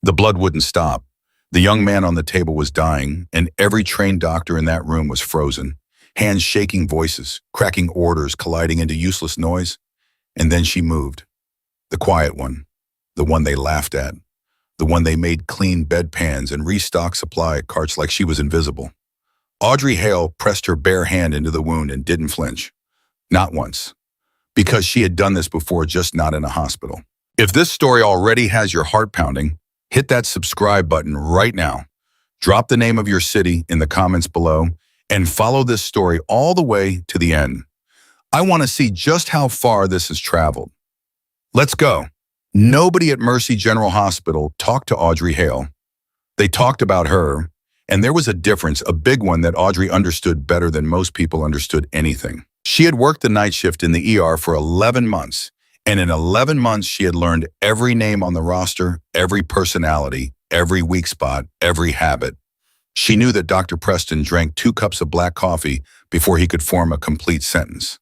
The blood wouldn't stop. The young man on the table was dying, and every trained doctor in that room was frozen, hands shaking, voices, cracking orders colliding into useless noise. And then she moved. The quiet one, the one they laughed at, the one they made clean bedpans and restock supply carts like she was invisible. Audrey Hale pressed her bare hand into the wound and didn't flinch. Not once. Because she had done this before, just not in a hospital. If this story already has your heart pounding, hit that subscribe button right now. Drop the name of your city in the comments below and follow this story all the way to the end. I want to see just how far this has traveled. Let's go. Nobody at Mercy General Hospital talked to Audrey Hale. They talked about her, and there was a difference, a big one that Audrey understood better than most people understood anything. She had worked the night shift in the ER for 11 months, and in 11 months she had learned every name on the roster, every personality, every weak spot, every habit. She knew that Dr. Preston drank 2 cups of black coffee before he could form a complete sentence.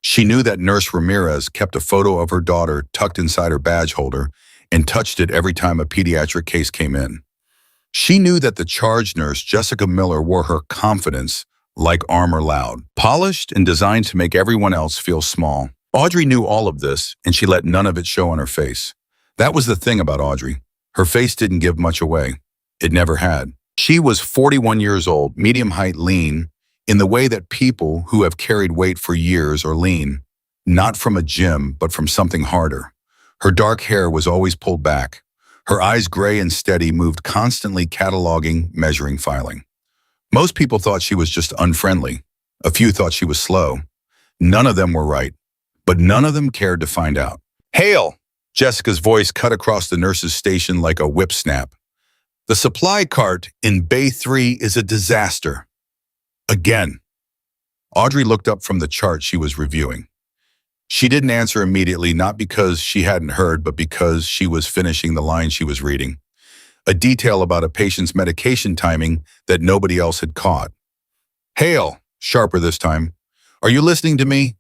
She knew that Nurse Ramirez kept a photo of her daughter tucked inside her badge holder and touched it every time a pediatric case came in. She knew that the charge nurse, Jessica Miller, wore her confidence like armor loud, polished and designed to make everyone else feel small. Audrey knew all of this, and she let none of it show on her face. That was the thing about Audrey. Her face didn't give much away. It never had. She was 41 years old, medium height, lean, in the way that people who have carried weight for years are lean, not from a gym, but from something harder. Her dark hair was always pulled back. Her eyes, gray and steady, moved constantly, cataloging, measuring, filing. Most people thought she was just unfriendly. A few thought she was slow. None of them were right, but none of them cared to find out. "Hale!" Jessica's voice cut across the nurse's station like a whip snap. "The supply cart in Bay 3 is a disaster. Again." Audrey looked up from the chart she was reviewing. She didn't answer immediately, not because she hadn't heard, but because she was finishing the line she was reading. A detail about a patient's medication timing that nobody else had caught. "Hale," sharper this time, "are you listening to me?"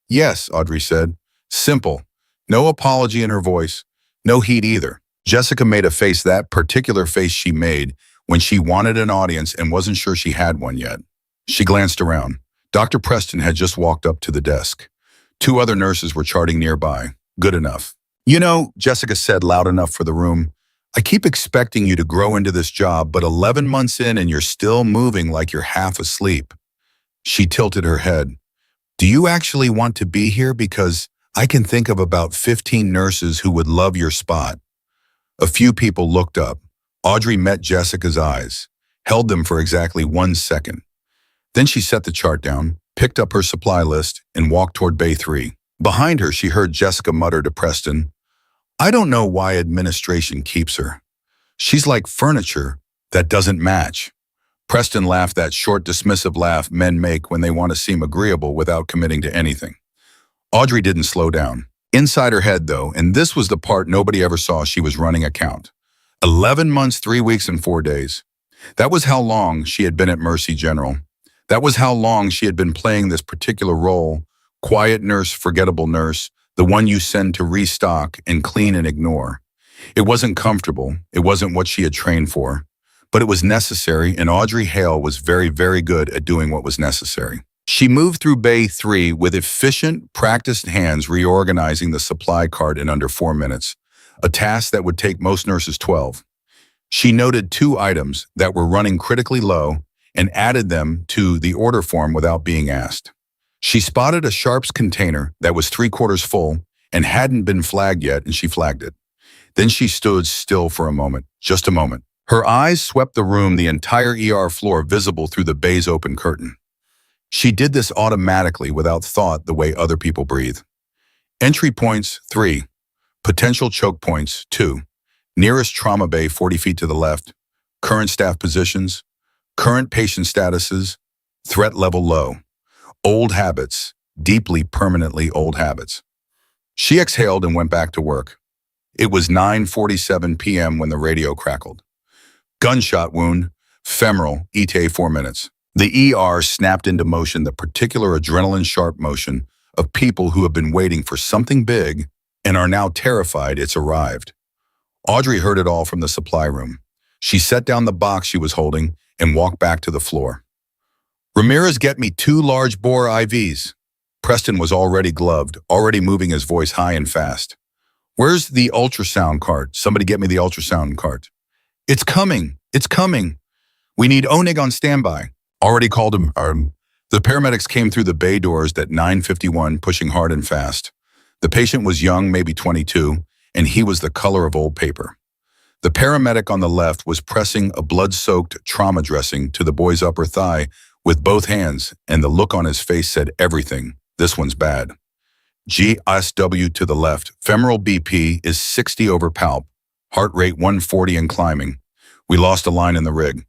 "Yes," Audrey said. Simple. No apology in her voice. No heat either. Jessica made a face, that particular face she made when she wanted an audience and wasn't sure she had one yet. She glanced around. Dr. Preston had just walked up to the desk. 2 other nurses were charting nearby. Good enough. "You know," Jessica said loud enough for the room, "I keep expecting you to grow into this job, but 11 months in and you're still moving like you're half asleep." She tilted her head. "Do you actually want to be here? Because I can think of about 15 nurses who would love your spot." A few people looked up. Audrey met Jessica's eyes, held them for exactly 1 second. Then she set the chart down, picked up her supply list, and walked toward Bay 3. Behind her, she heard Jessica mutter to Preston, "I don't know why administration keeps her. She's like furniture that doesn't match." Preston laughed, that short, dismissive laugh men make when they want to seem agreeable without committing to anything. Audrey didn't slow down. Inside her head, though, and this was the part nobody ever saw, she was running a count. 11 months, 3 weeks, and 4 days. That was how long she had been at Mercy General. That was how long she had been playing this particular role, quiet nurse, forgettable nurse, the one you send to restock and clean and ignore. It wasn't comfortable. It wasn't what she had trained for. But it was necessary, and Audrey Hale was very, very good at doing what was necessary. She moved through Bay 3 with efficient, practiced hands, reorganizing the supply cart in under 4 minutes, a task that would take most nurses 12. She noted 2 items that were running critically low and added them to the order form without being asked. She spotted a Sharps container that was 3/4 full and hadn't been flagged yet, and she flagged it. Then she stood still for a moment, just a moment. Her eyes swept the room, the entire ER floor visible through the bay's open curtain. She did this automatically, without thought, the way other people breathe. Entry points, 3. Potential choke points, 2. Nearest trauma bay, 40 feet to the left. Current staff positions. Current patient statuses. Threat level low. Old habits. Deeply, permanently old habits. She exhaled and went back to work. It was 9:47 p.m. when the radio crackled. Gunshot wound, femoral, ETA 4 minutes. The ER snapped into motion, the particular adrenaline-sharp motion of people who have been waiting for something big and are now terrified it's arrived. Audrey heard it all from the supply room. She set down the box she was holding and walked back to the floor. Ramirez, get me 2 large bore IVs. Preston was already gloved, already moving his voice high and fast. Where's the ultrasound cart? Somebody get me the ultrasound cart. It's coming. It's coming. We need Onig on standby. Already called him. The paramedics came through the bay doors at 9:51, pushing hard and fast. The patient was young, maybe 22, and he was the color of old paper. The paramedic on the left was pressing a blood-soaked trauma dressing to the boy's upper thigh with both hands, and the look on his face said everything. This one's bad. GSW to the left. Femoral BP is 60 over palp. Heart rate 140 and climbing. We lost a line in the rig.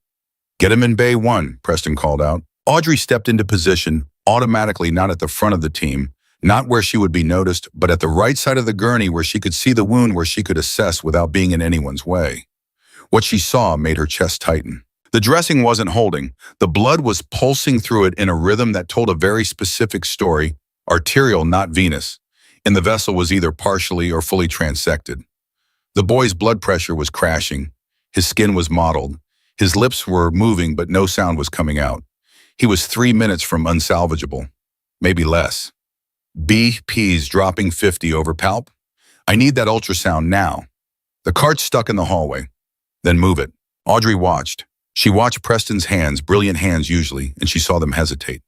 Get him in bay 1, Preston called out. Audrey stepped into position, automatically not at the front of the team, not where she would be noticed, but at the right side of the gurney where she could see the wound, where she could assess without being in anyone's way. What she saw made her chest tighten. The dressing wasn't holding. The blood was pulsing through it in a rhythm that told a very specific story, arterial, not venous, and the vessel was either partially or fully transected. The boy's blood pressure was crashing. His skin was mottled. His lips were moving, but no sound was coming out. He was 3 minutes from unsalvageable, maybe less. BP's dropping 50 over palp. I need that ultrasound now. The cart's stuck in the hallway. Then move it. Audrey watched. She watched Preston's hands, brilliant hands usually, and she saw them hesitate.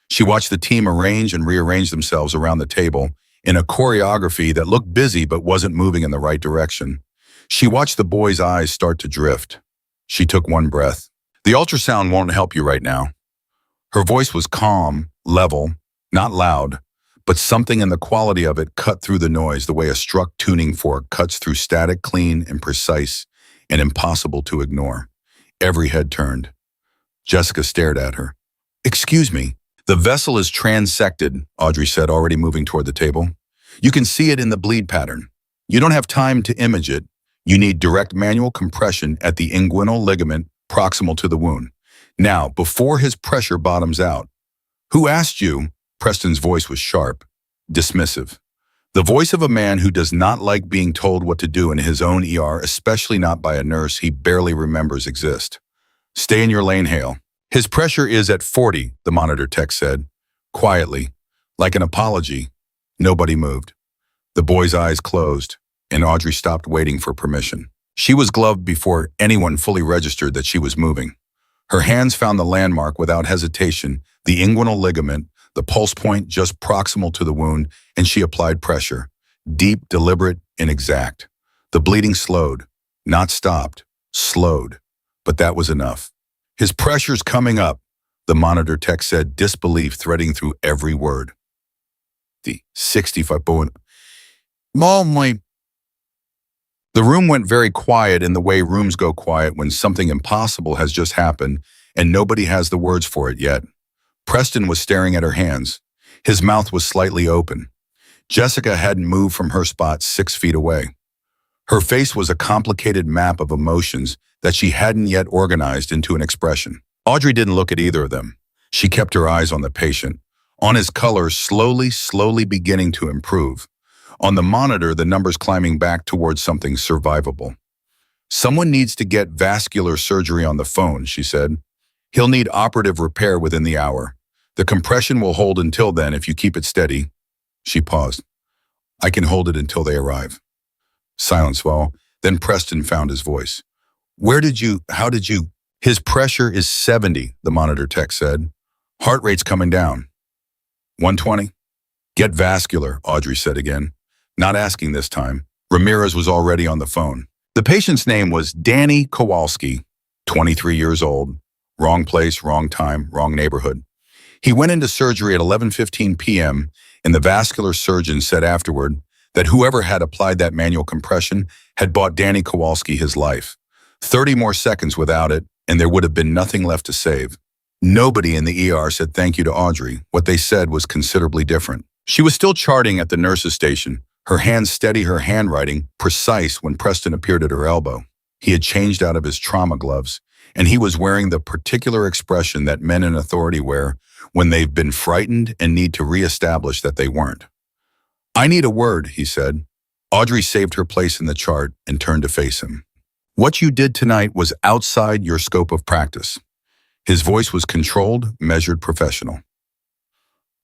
She watched the team arrange and rearrange themselves around the table in a choreography that looked busy but wasn't moving in the right direction. She watched the boy's eyes start to drift. She took one breath. The ultrasound won't help you right now. Her voice was calm, level, not loud, but something in the quality of it cut through the noise the way a struck tuning fork cuts through static, clean and precise and impossible to ignore. Every head turned. Jessica stared at her. Excuse me. The vessel is transected, Audrey said, already moving toward the table. You can see it in the bleed pattern. You don't have time to image it. You need direct manual compression at the inguinal ligament proximal to the wound. Now, before his pressure bottoms out. Who asked you? Preston's voice was sharp, dismissive. The voice of a man who does not like being told what to do in his own ER, especially not by a nurse he barely remembers exist. Stay in your lane, Hale. His pressure is at 40, the monitor tech said, quietly, like an apology. Nobody moved. The boy's eyes closed, and Audrey stopped waiting for permission. She was gloved before anyone fully registered that she was moving. Her hands found the landmark without hesitation, the inguinal ligament, the pulse point just proximal to the wound, and she applied pressure. Deep, deliberate, and exact. The bleeding slowed, not stopped, slowed. But that was enough. His pressure's coming up, the monitor tech said, disbelief threading through every word. The 65 point. The room went very quiet in the way rooms go quiet when something impossible has just happened and nobody has the words for it yet. Preston was staring at her hands. His mouth was slightly open. Jessica hadn't moved from her spot 6 feet away. Her face was a complicated map of emotions that she hadn't yet organized into an expression. Audrey didn't look at either of them. She kept her eyes on the patient, on his color slowly beginning to improve. On the monitor, the numbers climbing back towards something survivable. Someone needs to get vascular surgery on the phone, she said. He'll need operative repair within the hour. The compression will hold until then if you keep it steady. She paused. I can hold it until they arrive. Silence fell. Then Preston found his voice. How did you? His pressure is 70, the monitor tech said. Heart rate's coming down. 120? Get vascular, Audrey said again. Not asking this time. Ramirez was already on the phone. The patient's name was Danny Kowalski, 23 years old. Wrong place, wrong time, wrong neighborhood. He went into surgery at 11:15 p.m., and the vascular surgeon said afterward that whoever had applied that manual compression had bought Danny Kowalski his life. 30 more seconds without it, and there would have been nothing left to save. Nobody in the ER said thank you to Audrey. What they said was considerably different. She was still charting at the nurse's station, her hands steady, her handwriting precise when Preston appeared at her elbow. He had changed out of his trauma gloves, and he was wearing the particular expression that men in authority wear when they've been frightened and need to reestablish that they weren't. I need a word, he said. Audrey saved her place in the chart and turned to face him. What you did tonight was outside your scope of practice. His voice was controlled, measured, professional.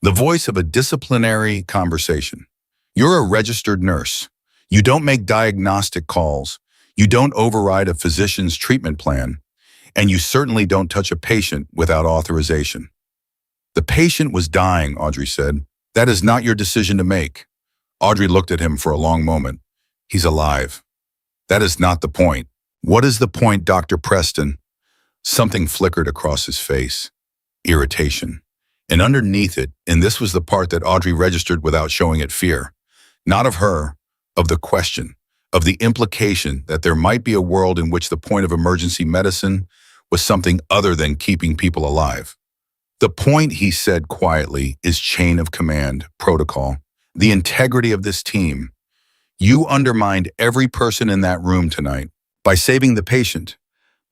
The voice of a disciplinary conversation. You're a registered nurse. You don't make diagnostic calls. You don't override a physician's treatment plan. And you certainly don't touch a patient without authorization. The patient was dying, Audrey said. That is not your decision to make. Audrey looked at him for a long moment. He's alive. That is not the point. What is the point, Dr. Preston? Something flickered across his face. Irritation. And underneath it, and this was the part that Audrey registered without showing it, fear. Not of her, of the question, of the implication that there might be a world in which the point of emergency medicine was something other than keeping people alive. The point, he said quietly, is chain of command, protocol, the integrity of this team. You undermined every person in that room tonight by saving the patient,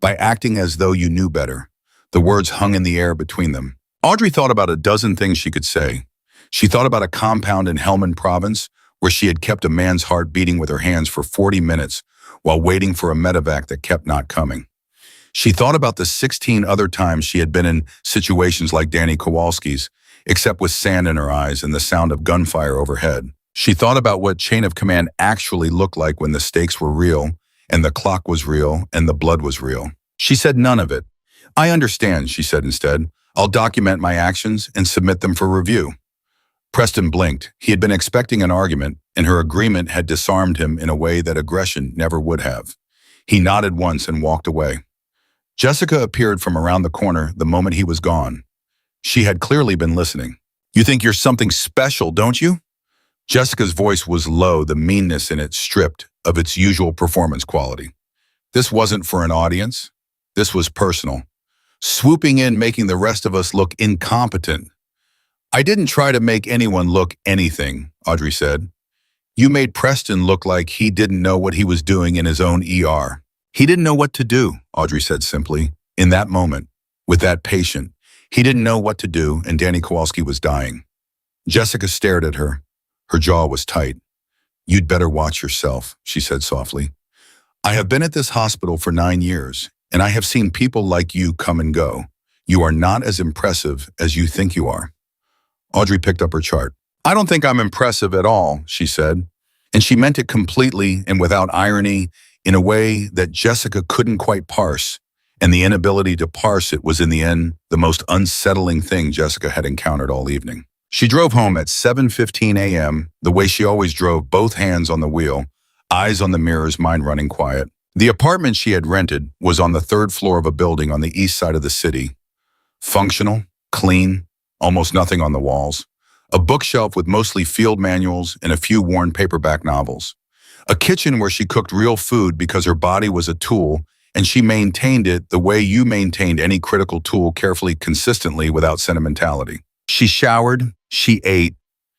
by acting as though you knew better. The words hung in the air between them. Audrey thought about a dozen things she could say. She thought about a compound in Helmand Province where she had kept a man's heart beating with her hands for 40 minutes while waiting for a medevac that kept not coming. She thought about the 16 other times she had been in situations like Danny Kowalski's, except with sand in her eyes and the sound of gunfire overhead. She thought about what chain of command actually looked like when the stakes were real, and the clock was real, and the blood was real. She said none of it. I understand, she said instead. I'll document my actions and submit them for review. Preston blinked. He had been expecting an argument, and her agreement had disarmed him in a way that aggression never would have. He nodded once and walked away. Jessica appeared from around the corner the moment he was gone. She had clearly been listening. You think you're something special, don't you? Jessica's voice was low, the meanness in it stripped of its usual performance quality. This wasn't for an audience. This was personal. Swooping in, making the rest of us look incompetent. I didn't try to make anyone look anything, Audrey said. You made Preston look like he didn't know what he was doing in his own ER. He didn't know what to do, Audrey said simply. In that moment, with that patient, he didn't know what to do, and Danny Kowalski was dying. Jessica stared at her. Her jaw was tight. You'd better watch yourself, she said softly. I have been at this hospital for 9 years, and I have seen people like you come and go. You are not as impressive as you think you are. Audrey picked up her chart. I don't think I'm impressive at all, she said. And she meant it completely and without irony, in a way that Jessica couldn't quite parse. And the inability to parse it was in the end the most unsettling thing Jessica had encountered all evening. She drove home at 7:15 a.m., the way she always drove, both hands on the wheel, eyes on the mirrors, mind running quiet. The apartment she had rented was on the 3rd floor of a building on the east side of the city. Functional, clean, almost nothing on the walls. A bookshelf with mostly field manuals and a few worn paperback novels. A kitchen where she cooked real food because her body was a tool, and she maintained it the way you maintained any critical tool, carefully, consistently, without sentimentality. She showered, she ate.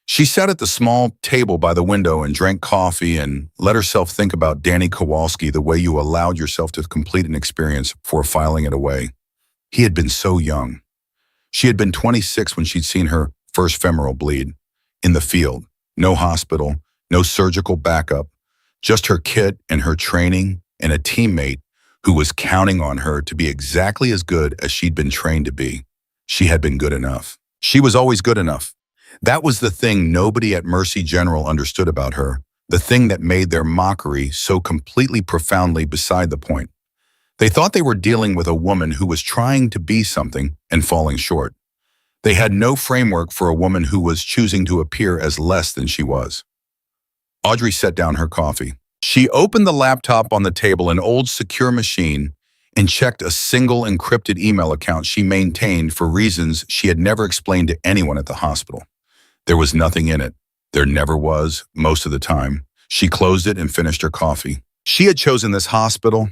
She sat at the small table by the window and drank coffee and let herself think about Danny Kowalski the way you allowed yourself to complete an experience before filing it away. He had been so young. She had been 26 when she'd seen her first femoral bleed. In the field, no hospital, no surgical backup, just her kit and her training and a teammate who was counting on her to be exactly as good as she'd been trained to be. She had been good enough. She was always good enough. That was the thing nobody at Mercy General understood about her, the thing that made their mockery so completely profoundly beside the point. They thought they were dealing with a woman who was trying to be something and falling short. They had no framework for a woman who was choosing to appear as less than she was. Audrey set down her coffee. She opened the laptop on the table, an old secure machine, and checked a single encrypted email account she maintained for reasons she had never explained to anyone at the hospital. There was nothing in it. There never was, most of the time. She closed it and finished her coffee. She had chosen this hospital,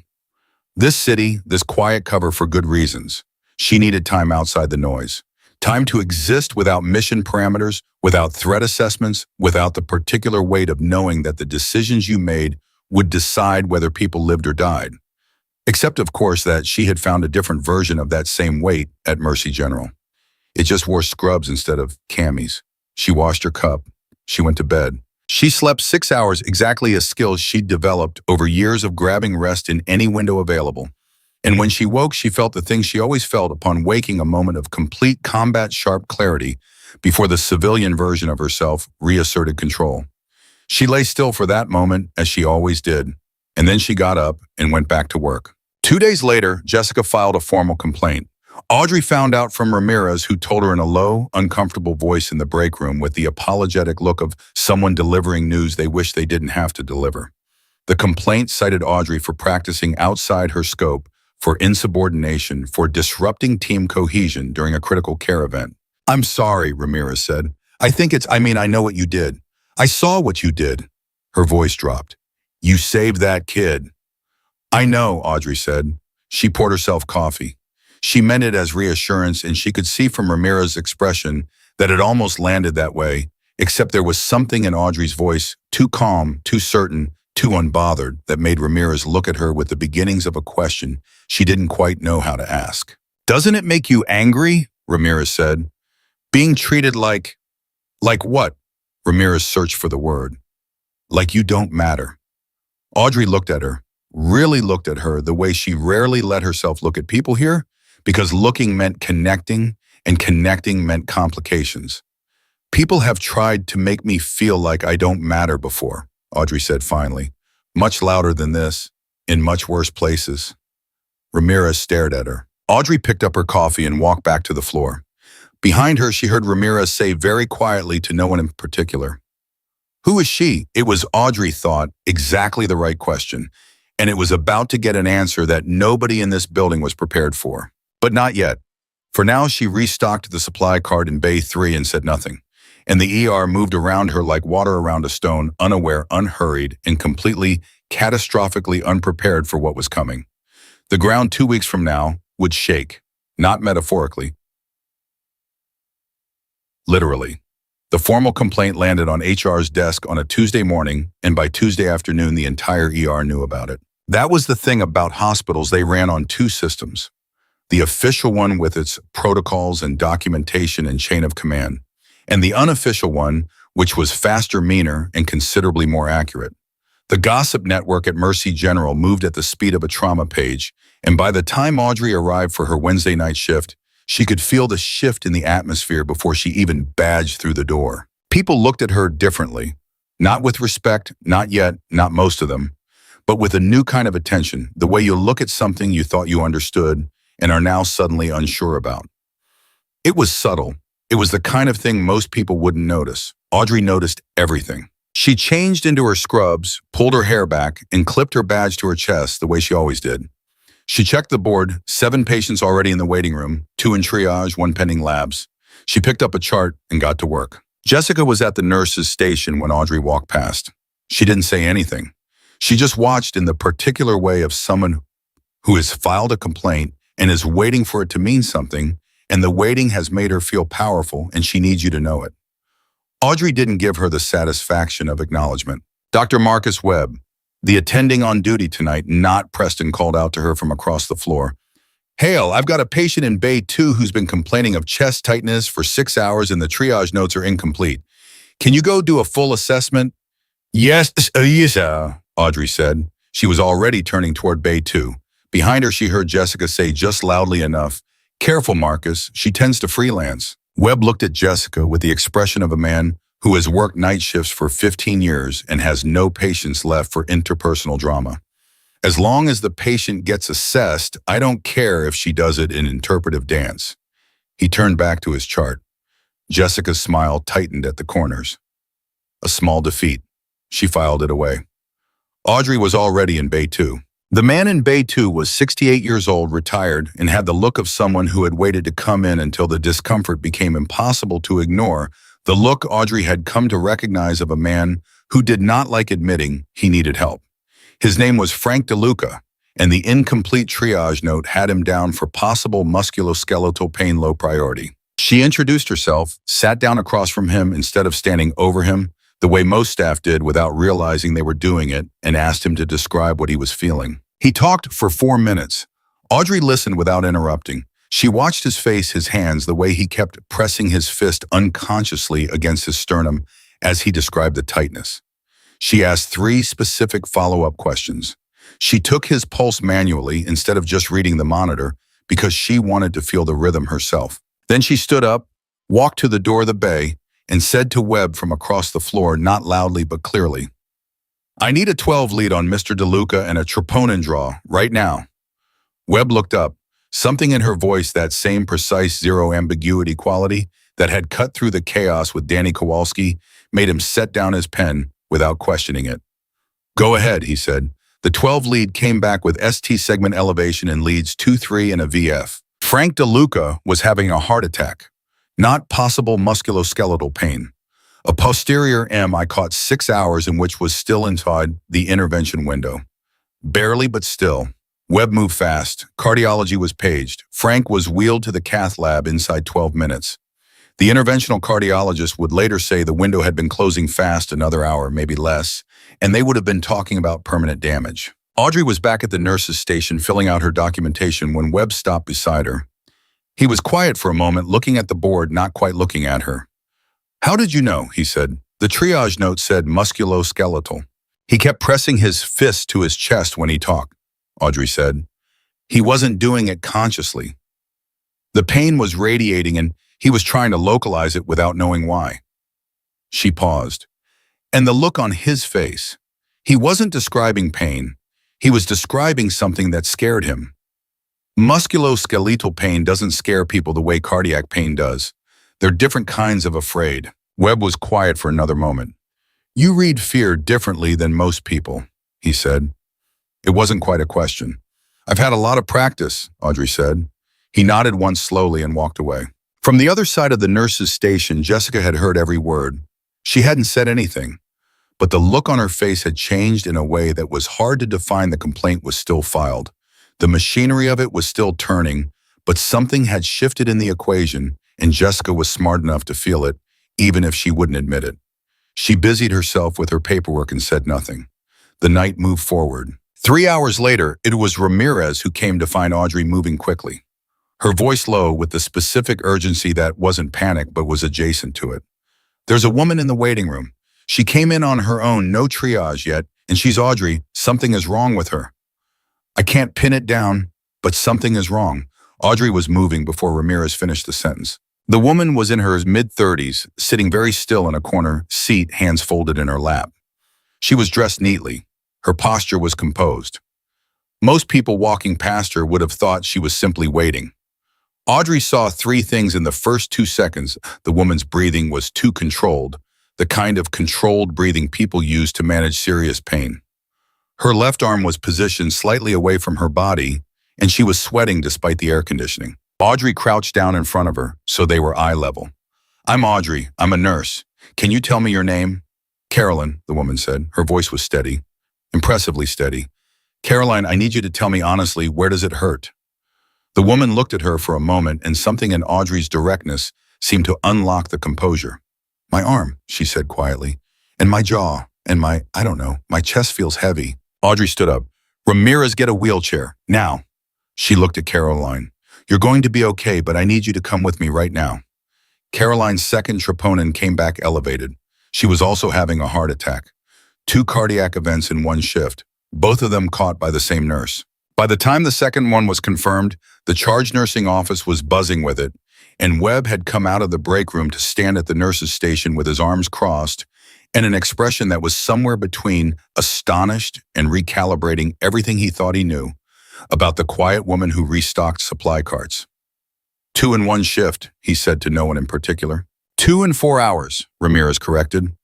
this city, this quiet cover for good reasons. She needed time outside the noise. Time to exist without mission parameters, without threat assessments, without the particular weight of knowing that the decisions you made would decide whether people lived or died. Except, of course, that she had found a different version of that same weight at Mercy General. It just wore scrubs instead of camis. She washed her cup. She went to bed. She slept 6 hours, exactly a skill she'd developed over years of grabbing rest in any window available. And when she woke, she felt the thing she always felt upon waking, a moment of complete combat-sharp clarity before the civilian version of herself reasserted control. She lay still for that moment, as she always did, and then she got up and went back to work. 2 days later, Jessica filed a formal complaint. Audrey found out from Ramirez, who told her in a low, uncomfortable voice in the break room with the apologetic look of someone delivering news they wish they didn't have to deliver. The complaint cited Audrey for practicing outside her scope, for insubordination, for disrupting team cohesion during a critical care event. "I'm sorry," Ramirez said. I know what you did. I saw what you did." Her voice dropped. "You saved that kid." "I know," Audrey said. She poured herself coffee. She meant it as reassurance, and she could see from Ramirez's expression that it almost landed that way, except there was something in Audrey's voice, too calm, too certain, too unbothered, that made Ramirez look at her with the beginnings of a question she didn't quite know how to ask. "Doesn't it make you angry?" Ramirez said. "Being treated like what?" Ramirez searched for the word. "Like you don't matter." Audrey looked at her, really looked at her the way she rarely let herself look at people here, because looking meant connecting, and connecting meant complications. "People have tried to make me feel like I don't matter before," Audrey said finally, "much louder than this, in much worse places." Ramirez stared at her. Audrey picked up her coffee and walked back to the floor. Behind her, she heard Ramirez say very quietly to no one in particular, "Who is she?" It was, Audrey thought, exactly the right question, and it was about to get an answer that nobody in this building was prepared for. But not yet. For now, she restocked the supply cart in Bay 3 and said nothing, and the ER moved around her like water around a stone, unaware, unhurried, and completely, catastrophically unprepared for what was coming. The ground 2 weeks from now would shake, not metaphorically, literally. The formal complaint landed on HR's desk on a Tuesday morning, and by Tuesday afternoon, the entire ER knew about it. That was the thing about hospitals. They ran on two systems. The official one with its protocols and documentation and chain of command, and the unofficial one, which was faster, meaner, and considerably more accurate. The gossip network at Mercy General moved at the speed of a trauma page, and by the time Audrey arrived for her Wednesday night shift, she could feel the shift in the atmosphere before she even badged through the door. People looked at her differently, not with respect, not yet, not most of them, but with a new kind of attention, the way you look at something you thought you understood and are now suddenly unsure about. It was subtle. It was the kind of thing most people wouldn't notice. Audrey noticed everything. She changed into her scrubs, pulled her hair back, and clipped her badge to her chest the way she always did. She checked the board, 7 patients already in the waiting room, 2 in triage, 1 pending labs. She picked up a chart and got to work. Jessica was at the nurse's station when Audrey walked past. She didn't say anything. She just watched in the particular way of someone who has filed a complaint and is waiting for it to mean something, and the waiting has made her feel powerful and she needs you to know it. Audrey didn't give her the satisfaction of acknowledgement. "Dr. Marcus Webb, the attending on duty tonight," not Preston, called out to her from across the floor. "Hale, I've got a patient in Bay 2 who's been complaining of chest tightness for 6 hours and the triage notes are incomplete. Can you go do a full assessment?" Yes, Audrey said. She was already turning toward Bay 2. Behind her, she heard Jessica say just loudly enough, "Careful, Marcus, she tends to freelance." Webb looked at Jessica with the expression of a man who has worked night shifts for 15 years and has no patience left for interpersonal drama. "As long as the patient gets assessed, I don't care if she does it in interpretive dance." He turned back to his chart. Jessica's smile tightened at the corners. A small defeat. She filed it away. Audrey was already in Bay 2. The man in Bay 2 was 68 years old, retired, and had the look of someone who had waited to come in until the discomfort became impossible to ignore, the look Audrey had come to recognize of a man who did not like admitting he needed help. His name was Frank DeLuca, and the incomplete triage note had him down for possible musculoskeletal pain, low priority. She introduced herself, sat down across from him instead of standing over him, the way most staff did without realizing they were doing it, and asked him to describe what he was feeling. He talked for 4 minutes. Audrey listened without interrupting. She watched his face, his hands, the way he kept pressing his fist unconsciously against his sternum, as he described the tightness. She asked 3 specific follow-up questions. She took his pulse manually instead of just reading the monitor because she wanted to feel the rhythm herself. Then she stood up, walked to the door of the bay, and said to Webb from across the floor, not loudly but clearly, "I need a 12 lead on Mr. DeLuca and a troponin draw, right now." Webb looked up, something in her voice, that same precise zero ambiguity quality that had cut through the chaos with Danny Kowalski, made him set down his pen without questioning it. "Go ahead," he said. The 12 lead came back with ST segment elevation in leads 2-3 and a VF. Frank DeLuca was having a heart attack, not possible musculoskeletal pain. A posterior MI caught 6 hours in which was still inside the intervention window. Barely, but still. Webb moved fast. Cardiology was paged. Frank was wheeled to the cath lab inside 12 minutes. The interventional cardiologist would later say the window had been closing fast another hour, maybe less, and they would have been talking about permanent damage. Audrey was back at the nurse's station filling out her documentation when Webb stopped beside her. He was quiet for a moment, looking at the board, not quite looking at her. "How did you know?" he said. The triage note said musculoskeletal. "He kept pressing his fist to his chest when he talked," Audrey said. "He wasn't doing it consciously. The pain was radiating and he was trying to localize it without knowing why." She paused. And the look on his face. He wasn't describing pain. He was describing something that scared him. Musculoskeletal pain doesn't scare people the way cardiac pain does. They're different kinds of afraid. Webb was quiet for another moment. "You read fear differently than most people," he said. It wasn't quite a question. "I've had a lot of practice," Audrey said. He nodded once slowly and walked away. From the other side of the nurse's station, Jessica had heard every word. She hadn't said anything, but the look on her face had changed in a way that was hard to define. The complaint was still filed. The machinery of it was still turning, but something had shifted in the equation, and Jessica was smart enough to feel it, even if she wouldn't admit it. She busied herself with her paperwork and said nothing. The night moved forward. 3 hours later, it was Ramirez who came to find Audrey moving quickly. Her voice low with the specific urgency that wasn't panic but was adjacent to it. "There's a woman in the waiting room. She came in on her own, no triage yet, and she's Audrey. Something is wrong with her. I can't pin it down, but something is wrong." Audrey was moving before Ramirez finished the sentence. The woman was in her mid-30s, sitting very still in a corner seat, hands folded in her lap. She was dressed neatly. Her posture was composed. Most people walking past her would have thought she was simply waiting. Audrey saw 3 things in the first 2 seconds. The woman's breathing was too controlled, the kind of controlled breathing people use to manage serious pain. Her left arm was positioned slightly away from her body, and she was sweating despite the air conditioning. Audrey crouched down in front of her, so they were eye level. "I'm Audrey. I'm a nurse. Can you tell me your name?" "Carolyn," the woman said. Her voice was steady, impressively steady. "Caroline, I need you to tell me honestly, where does it hurt?" The woman looked at her for a moment, and something in Audrey's directness seemed to unlock the composure. "My arm," she said quietly, "and my jaw, and my chest feels heavy." Audrey stood up. "Ramirez, get a wheelchair, now." She looked at Caroline. "You're going to be okay, but I need you to come with me right now." Caroline's second troponin came back elevated. She was also having a heart attack. 2 cardiac events in one shift, both of them caught by the same nurse. By the time the second one was confirmed, the charge nursing office was buzzing with it, and Webb had come out of the break room to stand at the nurse's station with his arms crossed and an expression that was somewhere between astonished and recalibrating everything he thought he knew about the quiet woman who restocked supply carts. 2 in one shift, he said to no one in particular. 2 in 4 hours, Ramirez corrected.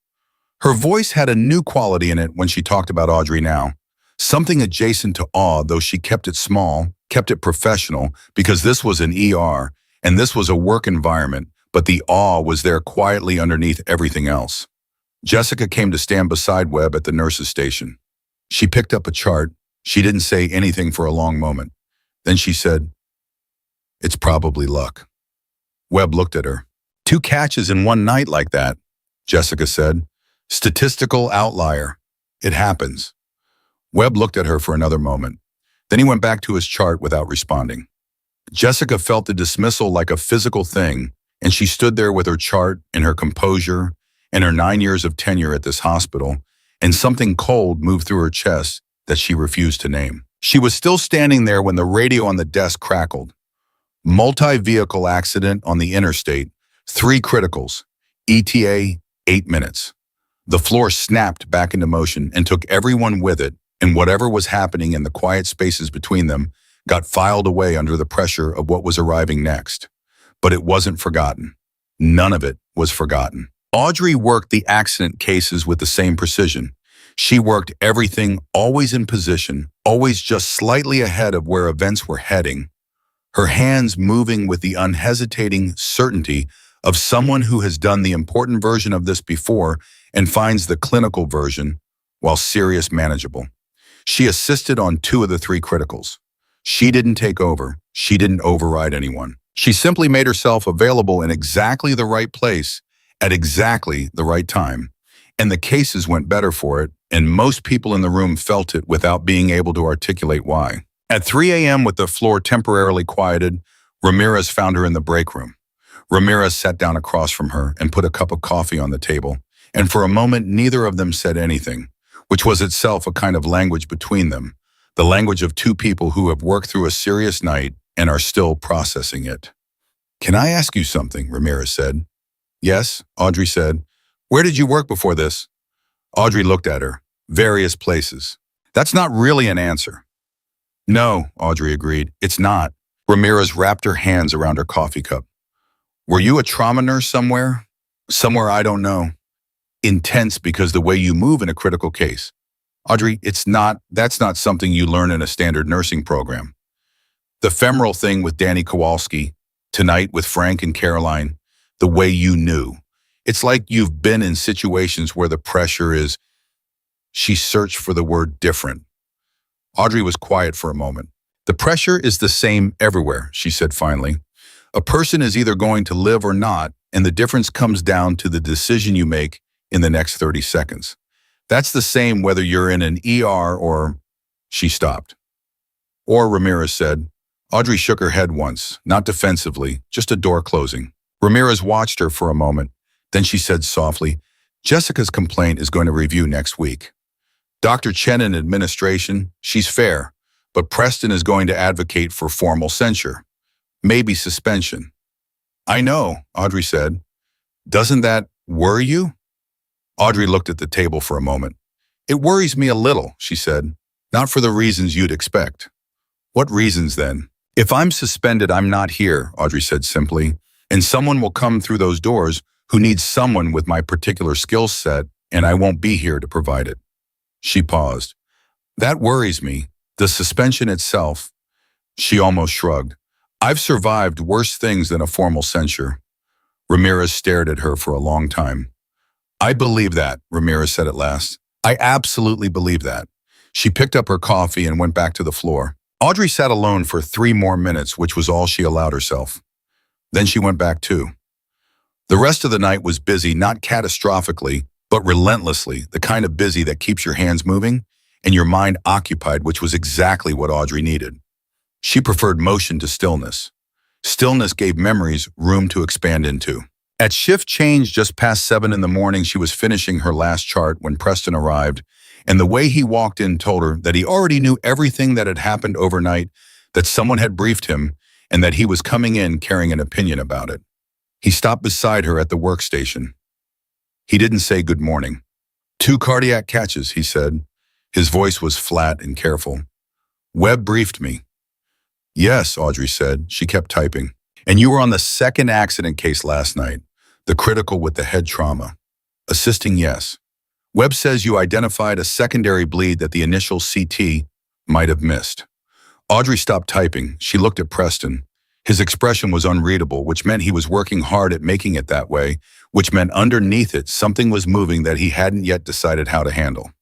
Her voice had a new quality in it when she talked about Audrey now. Something adjacent to awe, though she kept it small, kept it professional, because this was an ER, and this was a work environment, but the awe was there quietly underneath everything else. Jessica came to stand beside Webb at the nurse's station. She picked up a chart. She didn't say anything for a long moment. Then she said, "It's probably luck." Webb looked at her. 2 catches in one night like that, Jessica said. "Statistical outlier. It happens." Webb looked at her for another moment. Then he went back to his chart without responding. Jessica felt the dismissal like a physical thing, and she stood there with her chart and her composure and her 9 years of tenure at this hospital, and something cold moved through her chest that she refused to name. She was still standing there when the radio on the desk crackled. Multi-vehicle accident on the interstate, 3 criticals, ETA 8 minutes. The floor snapped back into motion and took everyone with it, and whatever was happening in the quiet spaces between them got filed away under the pressure of what was arriving next. But it wasn't forgotten. None of it was forgotten. Audrey worked the accident cases with the same precision. She worked everything always in position, always just slightly ahead of where events were heading, her hands moving with the unhesitating certainty of someone who has done the important version of this before and finds the clinical version, while serious, manageable. She assisted on 2 of the 3 criticals. She didn't take over. She didn't override anyone. She simply made herself available in exactly the right place at exactly the right time. And the cases went better for it, and most people in the room felt it without being able to articulate why. At 3 a.m., with the floor temporarily quieted, Ramirez found her in the break room. Ramirez sat down across from her and put a cup of coffee on the table, and for a moment neither of them said anything, which was itself a kind of language between them, the language of 2 people who have worked through a serious night and are still processing it. "Can I ask you something?" Ramirez said. "Yes," Audrey said. "Where did you work before this?" Audrey looked at her. "Various places." "That's not really an answer." "No," Audrey agreed. "It's not." Ramirez wrapped her hands around her coffee cup. "Were you a trauma nurse somewhere?" "Somewhere I don't know." "Intense because the way you move in a critical case." "Audrey, that's not something you learn in a standard nursing program." "The femoral thing with Danny Kowalski, tonight with Frank and Caroline, the way you knew. It's like you've been in situations where the pressure is—" She searched for the word different. Audrey was quiet for a moment. "The pressure is the same everywhere," she said finally. "A person is either going to live or not, and the difference comes down to the decision you make in the next 30 seconds. That's the same whether you're in an ER or—" She stopped. "Or," Ramirez said. Audrey shook her head once, not defensively, just a door closing. Ramirez watched her for a moment. Then she said softly, "Jessica's complaint is going to review next week. Dr. Chen in administration, she's fair, but Preston is going to advocate for formal censure. Maybe suspension." "I know," Audrey said. "Doesn't that worry you?" Audrey looked at the table for a moment. "It worries me a little," she said. "Not for the reasons you'd expect." "What reasons, then?" "If I'm suspended, I'm not here," Audrey said simply, "and someone will come through those doors who needs someone with my particular skill set, and I won't be here to provide it." She paused. "That worries me. The suspension itself." She almost shrugged. "I've survived worse things than a formal censure." Ramirez stared at her for a long time. "I believe that," Ramirez said at last. "I absolutely believe that." She picked up her coffee and went back to the floor. Audrey sat alone for 3 more minutes, which was all she allowed herself. Then she went back too. The rest of the night was busy, not catastrophically, but relentlessly, the kind of busy that keeps your hands moving and your mind occupied, which was exactly what Audrey needed. She preferred motion to stillness. Stillness gave memories room to expand into. At shift change just past 7 in the morning, she was finishing her last chart when Preston arrived, and the way he walked in told her that he already knew everything that had happened overnight, that someone had briefed him, and that he was coming in carrying an opinion about it. He stopped beside her at the workstation. He didn't say good morning. "2 cardiac catches," he said. His voice was flat and careful. "Webb briefed me." "Yes," Audrey said. She kept typing. "And you were on the 2nd accident case last night, the critical with the head trauma." "Assisting, yes." "Webb says you identified a secondary bleed that the initial CT might have missed." Audrey stopped typing. She looked at Preston. His expression was unreadable, which meant he was working hard at making it that way, which meant underneath it something was moving that he hadn't yet decided how to handle.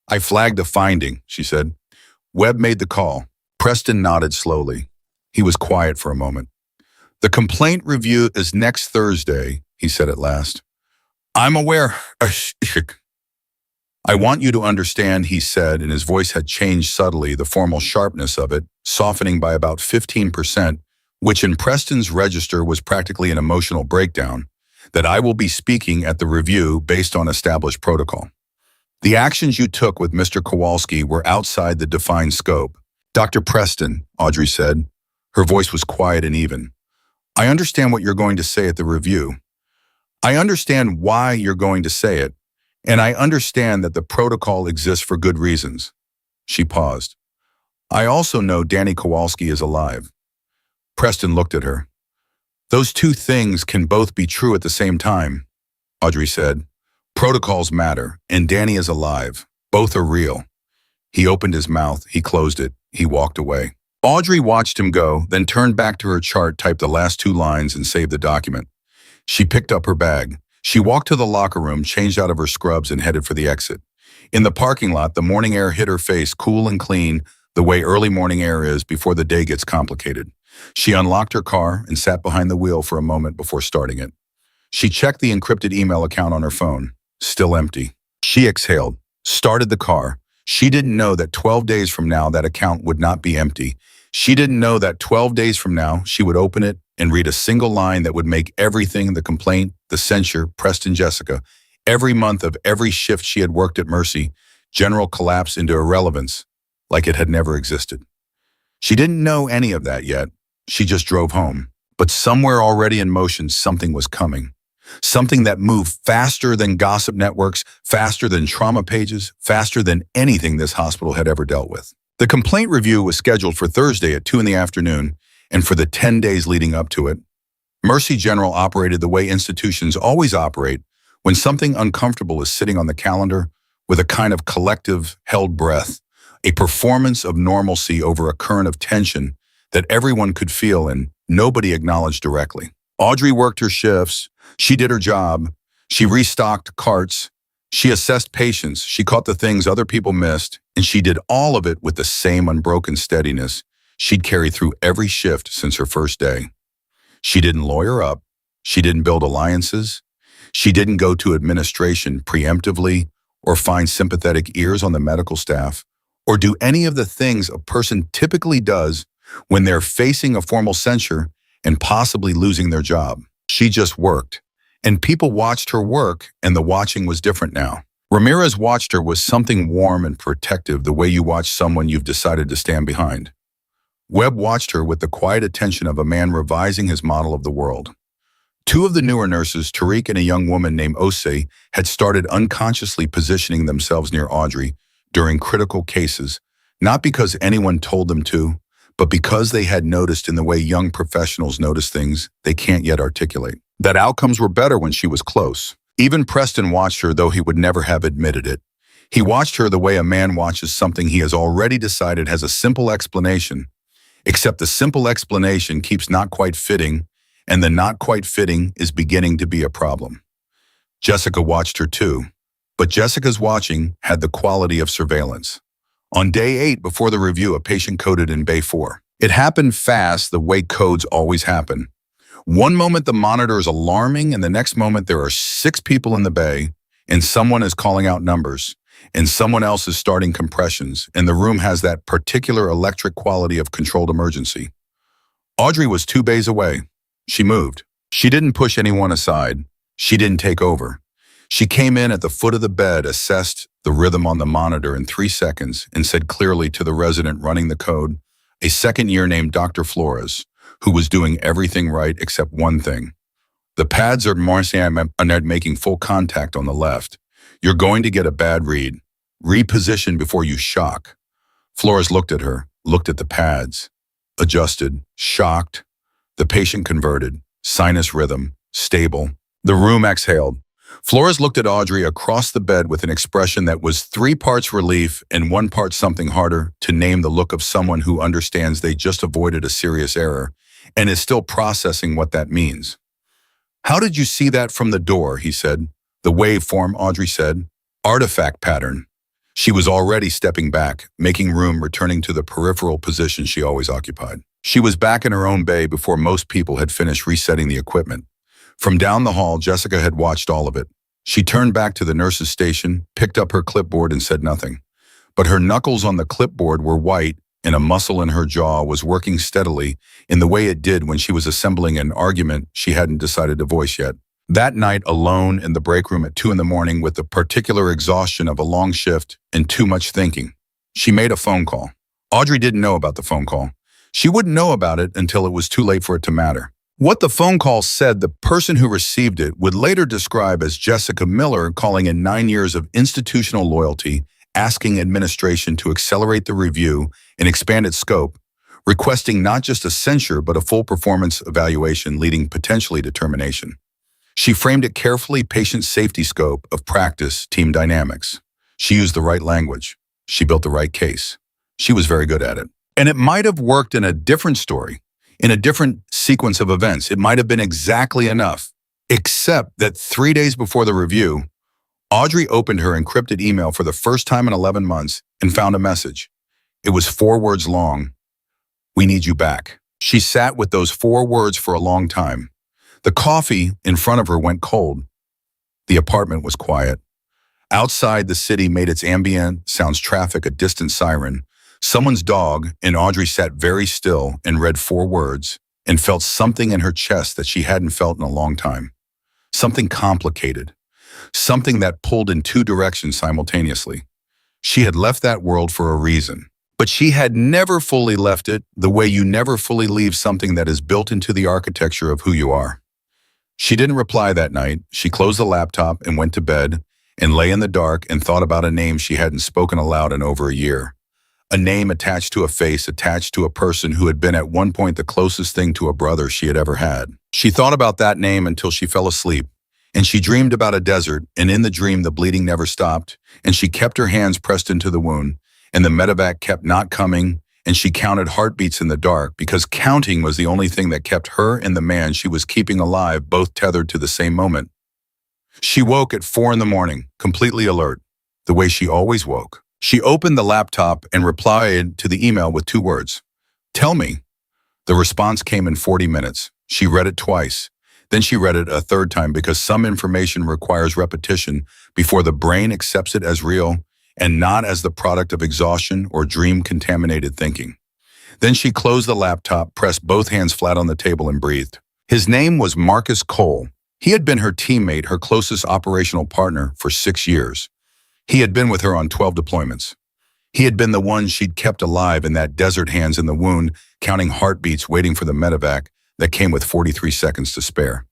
"I flagged a finding," she said. "Webb made the call." Preston nodded slowly. He was quiet for a moment. "The complaint review is next Thursday," he said at last. "I'm aware." "I want you to understand," he said, and his voice had changed subtly, the formal sharpness of it, softening by about 15%, which in Preston's register was practically an emotional breakdown, that I will be speaking at the review based on established protocol. The actions you took with Mr. Kowalski were outside the defined scope. Dr. Preston, Audrey said. Her voice was quiet and even. I understand what you're going to say at the review. I understand why you're going to say it, and I understand that the protocol exists for good reasons. She paused. I also know Danny Kowalski is alive. Preston looked at her. Those two things can both be true at the same time, Audrey said. Protocols matter, and Danny is alive. Both are real. He opened his mouth, he closed it, he walked away. Audrey watched him go, then turned back to her chart, typed the last two lines, and saved the document. She picked up her bag. She walked to the locker room, changed out of her scrubs, and headed for the exit. In the parking lot, the morning air hit her face, cool and clean, the way early morning air is before the day gets complicated. She unlocked her car and sat behind the wheel for a moment before starting it. She checked the encrypted email account on her phone. Still empty. She exhaled, started the car. She didn't know that 12 days from now that account would not be empty. She didn't know that 12 days from now she would open it and read a single line that would make everything, the complaint, the censure, Preston Jessica, every month of every shift she had worked at Mercy, general collapse into irrelevance, like it had never existed. She didn't know any of that yet. She just drove home. But somewhere already in motion, something was coming. Something that moved faster than gossip networks, faster than trauma pages, faster than anything this hospital had ever dealt with. The complaint review was scheduled for Thursday at 2 in the afternoon, and for the 10 days leading up to it, Mercy General operated the way institutions always operate when something uncomfortable is sitting on the calendar, with a kind of collective held breath, a performance of normalcy over a current of tension that everyone could feel and nobody acknowledged directly. Audrey worked her shifts, she did her job, she restocked carts, she assessed patients, she caught the things other people missed, and she did all of it with the same unbroken steadiness she'd carried through every shift since her first day. She didn't lawyer up, she didn't build alliances, she didn't go to administration preemptively or find sympathetic ears on the medical staff, or do any of the things a person typically does when they're facing a formal censure and possibly losing their job. She just worked. And people watched her work, and the watching was different now. Ramirez watched her with something warm and protective, the way you watch someone you've decided to stand behind. Webb watched her with the quiet attention of a man revising his model of the world. Two of the newer nurses, Tariq and a young woman named Osei, had started unconsciously positioning themselves near Audrey during critical cases, not because anyone told them to, but because they had noticed in the way young professionals notice things they can't yet articulate, that outcomes were better when she was close. Even Preston watched her, though he would never have admitted it. He watched her the way a man watches something he has already decided has a simple explanation, except the simple explanation keeps not quite fitting, and the not quite fitting is beginning to be a problem. Jessica watched her too, but Jessica's watching had the quality of surveillance. On day 8 before the review, a patient coded in Bay 4. It happened fast, the way codes always happen. One moment the monitor is alarming, and the next moment there are 6 people in the bay, and someone is calling out numbers, and someone else is starting compressions, and the room has that particular electric quality of controlled emergency. Audrey was 2 bays away. She moved. She didn't push anyone aside. She didn't take over. She came in at the foot of the bed, assessed the rhythm on the monitor in 3 seconds, and said clearly to the resident running the code, a second-year named Dr. Flores, who was doing everything right except one thing. The pads are making full contact on the left. You're going to get a bad read. Reposition before you shock. Flores looked at her, looked at the pads, adjusted, shocked. The patient converted, sinus rhythm, stable. The room exhaled. Flores looked at Audrey across the bed with an expression that was 3 parts relief and 1 part something harder to name, the look of someone who understands they just avoided a serious error and is still processing what that means. How did you see that from the door, he said. The waveform, Audrey said. Artifact pattern. She was already stepping back, making room, returning to the peripheral position she always occupied. She was back in her own bay before most people had finished resetting the equipment. From down the hall, Jessica had watched all of it. She turned back to the nurse's station, picked up her clipboard, and said nothing. But her knuckles on the clipboard were white, and a muscle in her jaw was working steadily in the way it did when she was assembling an argument she hadn't decided to voice yet. That night, alone in the break room at 2 in the morning with the particular exhaustion of a long shift and too much thinking, she made a phone call. Audrey didn't know about the phone call. She wouldn't know about it until it was too late for it to matter. What the phone call said, the person who received it would later describe as Jessica Miller calling in 9 years of institutional loyalty, asking administration to accelerate the review and expand its scope, requesting not just a censure but a full performance evaluation leading potentially to termination. She framed it carefully, patient safety scope of practice, team dynamics. She used the right language. She built the right case. She was very good at it. And it might have worked in a different story, in a different sequence of events. It might have been exactly enough, except that 3 days before the review, Audrey opened her encrypted email for the first time in 11 months and found a message. It was 4 words long. "We need you back." She sat with those 4 words for a long time. The coffee in front of her went cold. The apartment was quiet. Outside, the city made its ambient sounds, traffic, a distant siren, someone's dog, and Audrey sat very still and read 4 words and felt something in her chest that she hadn't felt in a long time. Something complicated. Something that pulled in 2 directions simultaneously. She had left that world for a reason. But she had never fully left it the way you never fully leave something that is built into the architecture of who you are. She didn't reply that night. She closed the laptop and went to bed and lay in the dark and thought about a name she hadn't spoken aloud in over a year. A name attached to a face, attached to a person who had been at one point the closest thing to a brother she had ever had. She thought about that name until she fell asleep, and she dreamed about a desert, and in the dream the bleeding never stopped, and she kept her hands pressed into the wound, and the medevac kept not coming, and she counted heartbeats in the dark because counting was the only thing that kept her and the man she was keeping alive both tethered to the same moment. She woke at 4 in the morning, completely alert, the way she always woke. She opened the laptop and replied to the email with 2 words. "Tell me." The response came in 40 minutes. She read it twice. Then she read it a 3rd time because some information requires repetition before the brain accepts it as real and not as the product of exhaustion or dream-contaminated thinking. Then she closed the laptop, pressed both hands flat on the table, and breathed. His name was Marcus Cole. He had been her teammate, her closest operational partner, for 6 years. He had been with her on 12 deployments. He had been the one she'd kept alive in that desert, hands in the wound, counting heartbeats, waiting for the medevac that came with 43 seconds to spare.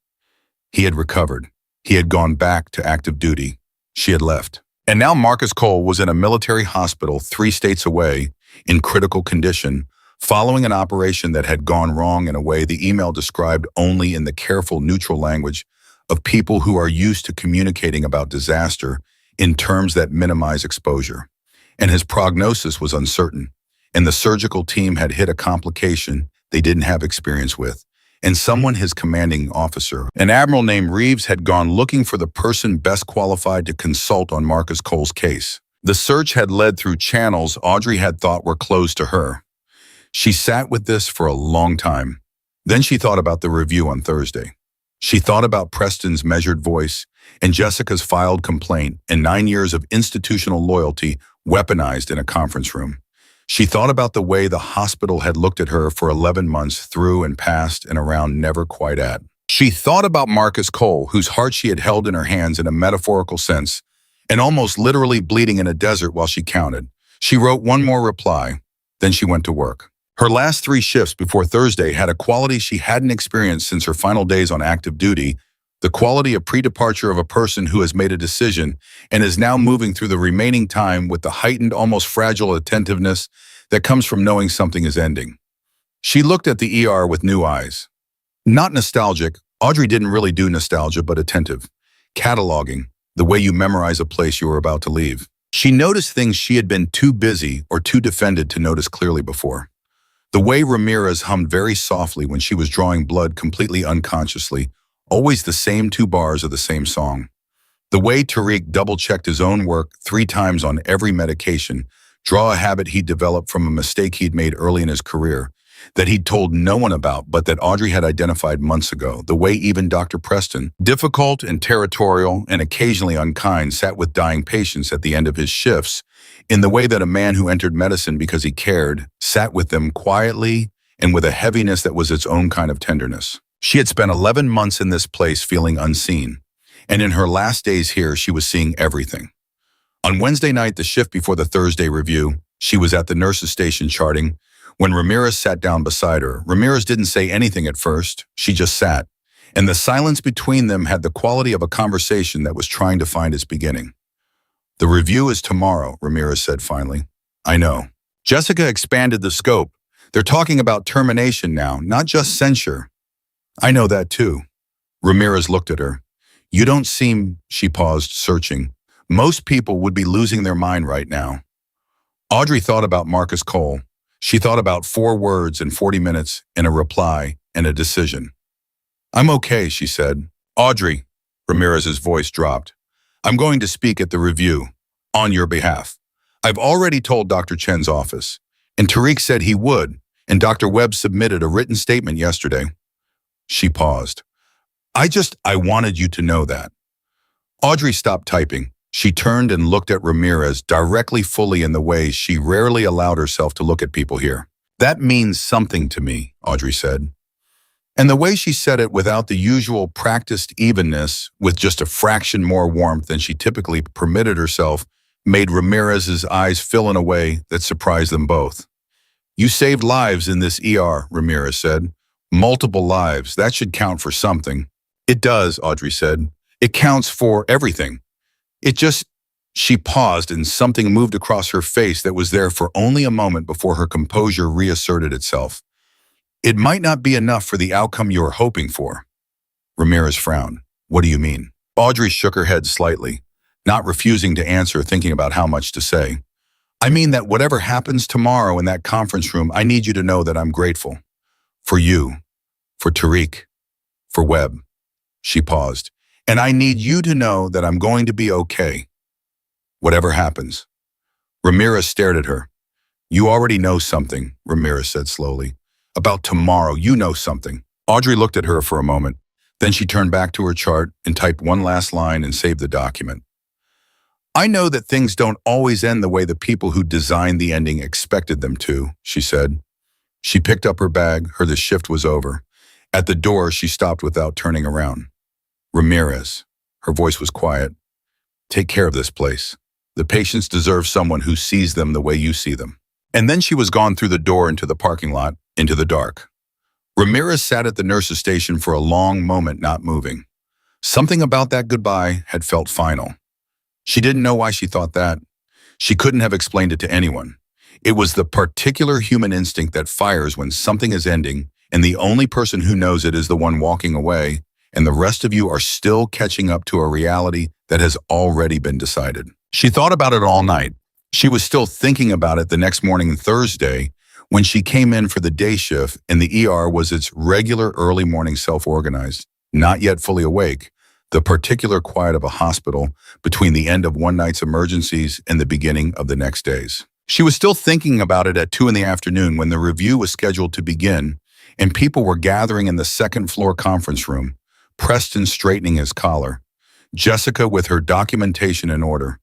He had recovered. He had gone back to active duty. She had left. And now Marcus Cole was in a military hospital 3 states away, in critical condition, following an operation that had gone wrong in a way the email described only in the careful, neutral language of people who are used to communicating about disaster in terms that minimize exposure. And his prognosis was uncertain, and the surgical team had hit a complication they didn't have experience with. And someone, his commanding officer, an admiral named Reeves, had gone looking for the person best qualified to consult on Marcus Cole's case. The search had led through channels Audrey had thought were closed to her. She sat with this for a long time. Then she thought about the review on Thursday. She thought about Preston's measured voice and Jessica's filed complaint and 9 years of institutional loyalty weaponized in a conference room. She thought about the way the hospital had looked at her for 11 months, through and past and around, never quite at. She thought about Marcus Cole, whose heart she had held in her hands in a metaphorical sense, and almost literally bleeding in a desert while she counted. She wrote one more reply, then she went to work. Her last 3 shifts before Thursday had a quality she hadn't experienced since her final days on active duty, the quality of pre-departure of a person who has made a decision and is now moving through the remaining time with the heightened, almost fragile attentiveness that comes from knowing something is ending. She looked at the ER with new eyes. Not nostalgic. Audrey didn't really do nostalgia, but attentive. Cataloging, the way you memorize a place you were about to leave. She noticed things she had been too busy or too defended to notice clearly before. The way Ramirez hummed very softly when she was drawing blood completely unconsciously, always the same 2 bars of the same song. The way Tariq double-checked his own work 3 times on every medication, draw a habit he'd developed from a mistake he'd made early in his career, that he'd told no one about but that Audrey had identified months ago. The way even Dr. Preston, difficult and territorial and occasionally unkind, sat with dying patients at the end of his shifts, in the way that a man who entered medicine because he cared, sat with them quietly and with a heaviness that was its own kind of tenderness. She had spent 11 months in this place feeling unseen, and in her last days here, she was seeing everything. On Wednesday night, the shift before the Thursday review, she was at the nurse's station charting. When Ramirez sat down beside her, Ramirez didn't say anything at first. She just sat, and the silence between them had the quality of a conversation that was trying to find its beginning. "The review is tomorrow," Ramirez said finally. "I know." Jessica expanded the scope. "They're talking about termination now, not just censure." "I know that too." Ramirez looked at her. "You don't seem," she paused, searching. "Most people would be losing their mind right now." Audrey thought about Marcus Cole. She thought about 4 words in 40 minutes and a reply and a decision. "I'm okay," she said. "Audrey," Ramirez's voice dropped, "I'm going to speak at the review, on your behalf. I've already told Dr. Chen's office, and Tariq said he would, and Dr. Webb submitted a written statement yesterday." She paused. I wanted you to know that." Audrey stopped typing. She turned and looked at Ramirez directly, fully, in the way she rarely allowed herself to look at people here. "That means something to me," Audrey said. And the way she said it, without the usual practiced evenness, with just a fraction more warmth than she typically permitted herself, made Ramirez's eyes fill in a way that surprised them both. "You saved lives in this ER," Ramirez said. "Multiple lives. That should count for something." "It does," Audrey said. "It counts for everything. It just—" She paused, and something moved across her face that was there for only a moment before her composure reasserted itself. "It might not be enough for the outcome you were hoping for." Ramirez frowned. "What do you mean?" Audrey shook her head slightly, not refusing to answer, thinking about how much to say. "I mean that whatever happens tomorrow in that conference room, I need you to know that I'm grateful. For you, for Tariq, for Webb." She paused. "And I need you to know that I'm going to be okay, whatever happens." Ramirez stared at her. "You already know something," Ramirez said slowly. "About tomorrow, you know something." Audrey looked at her for a moment. Then she turned back to her chart and typed one last line and saved the document. "I know that things don't always end the way the people who designed the ending expected them to," she said. She picked up her bag. The shift was over. At the door, she stopped without turning around. "Ramirez," her voice was quiet, "take care of this place. The patients deserve someone who sees them the way you see them." And then she was gone through the door into the parking lot, into the dark. Ramirez sat at the nurse's station for a long moment, not moving. Something about that goodbye had felt final. She didn't know why she thought that. She couldn't have explained it to anyone. It was the particular human instinct that fires when something is ending, and the only person who knows it is the one walking away, and the rest of you are still catching up to a reality that has already been decided. She thought about it all night. She was still thinking about it the next morning, Thursday, when she came in for the day shift, and the ER was its regular early morning, self-organized, not yet fully awake, the particular quiet of a hospital between the end of one night's emergencies and the beginning of the next day's. She was still thinking about it at 2 in the afternoon when the review was scheduled to begin, and people were gathering in the second-floor conference room, Preston straightening his collar, Jessica with her documentation in order,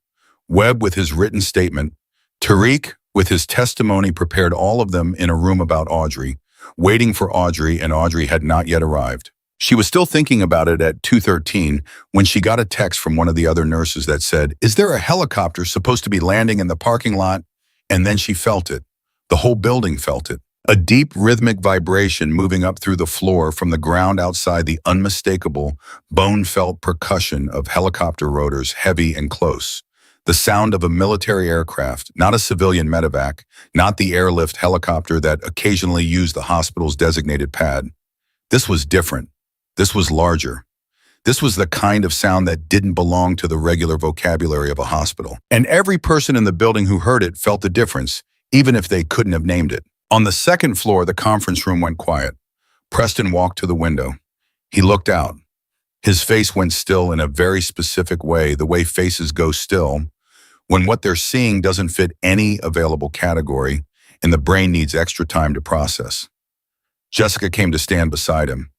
Webb with his written statement, Tariq with his testimony prepared, all of them in a room about Audrey, waiting for Audrey, and Audrey had not yet arrived. She was still thinking about it at 2:13 when she got a text from one of the other nurses that said, "Is there a helicopter supposed to be landing in the parking lot?" And then she felt it. The whole building felt it. A deep rhythmic vibration moving up through the floor from the ground outside, the unmistakable, bone-felt percussion of helicopter rotors, heavy and close. The sound of a military aircraft, not a civilian medevac, not the airlift helicopter that occasionally used the hospital's designated pad. This was different. This was larger. This was the kind of sound that didn't belong to the regular vocabulary of a hospital. And every person in the building who heard it felt the difference, even if they couldn't have named it. On the second floor, the conference room went quiet. Preston walked to the window. He looked out. His face went still in a very specific way, the way faces go still, when what they're seeing doesn't fit any available category and the brain needs extra time to process. Jessica came to stand beside him.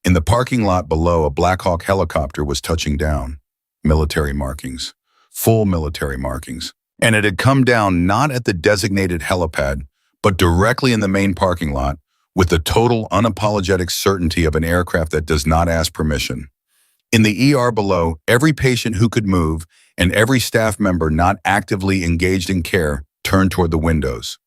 In the parking lot below, a Blackhawk helicopter was touching down. Military markings. Full military markings. And it had come down not at the designated helipad, but directly in the main parking lot, with the total unapologetic certainty of an aircraft that does not ask permission. In the ER below, every patient who could move and every staff member not actively engaged in care turned toward the windows.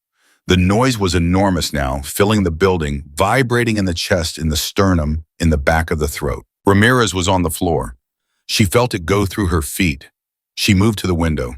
The noise was enormous now, filling the building, vibrating in the chest, in the sternum, in the back of the throat. Ramirez was on the floor. She felt it go through her feet. She moved to the window.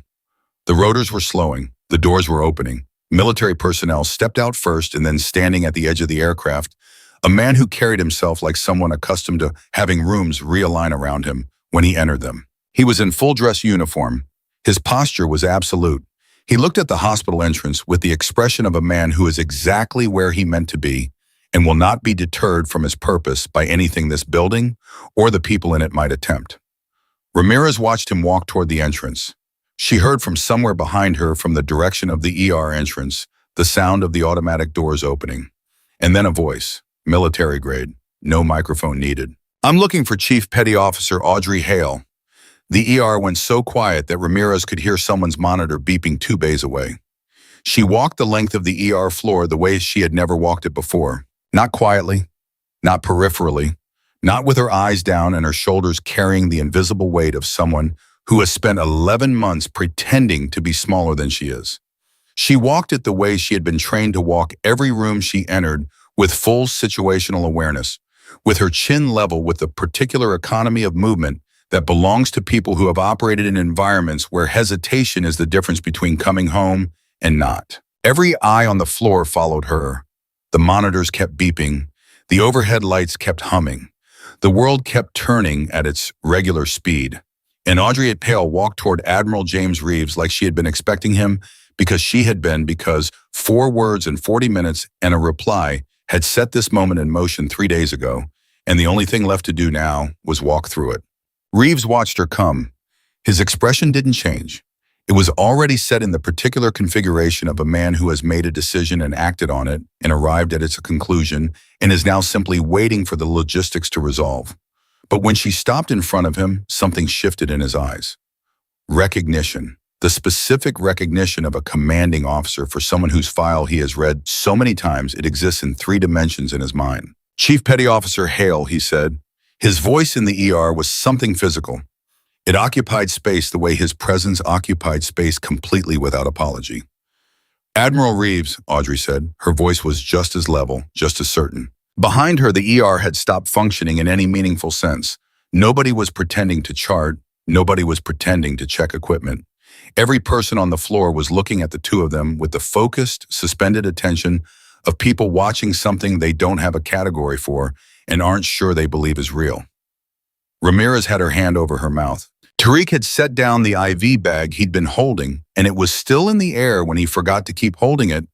The rotors were slowing. The doors were opening. Military personnel stepped out first, and then standing at the edge of the aircraft, a man who carried himself like someone accustomed to having rooms realign around him when he entered them. He was in full dress uniform. His posture was absolute. He looked at the hospital entrance with the expression of a man who is exactly where he meant to be and will not be deterred from his purpose by anything this building or the people in it might attempt. Ramirez watched him walk toward the entrance. She heard from somewhere behind her, from the direction of the ER entrance, the sound of the automatic doors opening. And then a voice, military grade, no microphone needed. "I'm looking for Chief Petty Officer Audrey Hale." The ER went so quiet that Ramirez could hear someone's monitor beeping 2 bays away. She walked the length of the ER floor the way she had never walked it before. Not quietly, not peripherally, not with her eyes down and her shoulders carrying the invisible weight of someone who has spent 11 months pretending to be smaller than she is. She walked it the way she had been trained to walk every room she entered, with full situational awareness, with her chin level with the particular economy of movement that belongs to people who have operated in environments where hesitation is the difference between coming home and not. Every eye on the floor followed her. The monitors kept beeping. The overhead lights kept humming. The world kept turning at its regular speed. And Audrey Hale walked toward Admiral James Reeves like she had been expecting him, because 4 words in 40 minutes and a reply had set this moment in motion 3 days ago, and the only thing left to do now was walk through it. Reeves watched her come. His expression didn't change. It was already set in the particular configuration of a man who has made a decision and acted on it and arrived at its conclusion and is now simply waiting for the logistics to resolve. But when she stopped in front of him, something shifted in his eyes. Recognition. The specific recognition of a commanding officer for someone whose file he has read so many times it exists in 3 dimensions in his mind. "Chief Petty Officer Hale," he said. His voice in the ER was something physical. It occupied space the way his presence occupied space, completely without apology. "Admiral Reeves," Audrey said. Her voice was just as level, just as certain. Behind her, the ER had stopped functioning in any meaningful sense. Nobody was pretending to chart. Nobody was pretending to check equipment. Every person on the floor was looking at the two of them with the focused, suspended attention of people watching something they don't have a category for and aren't sure they believe is real. Ramirez had her hand over her mouth. Tariq had set down the IV bag he'd been holding, and it was still in the air when he forgot to keep holding it,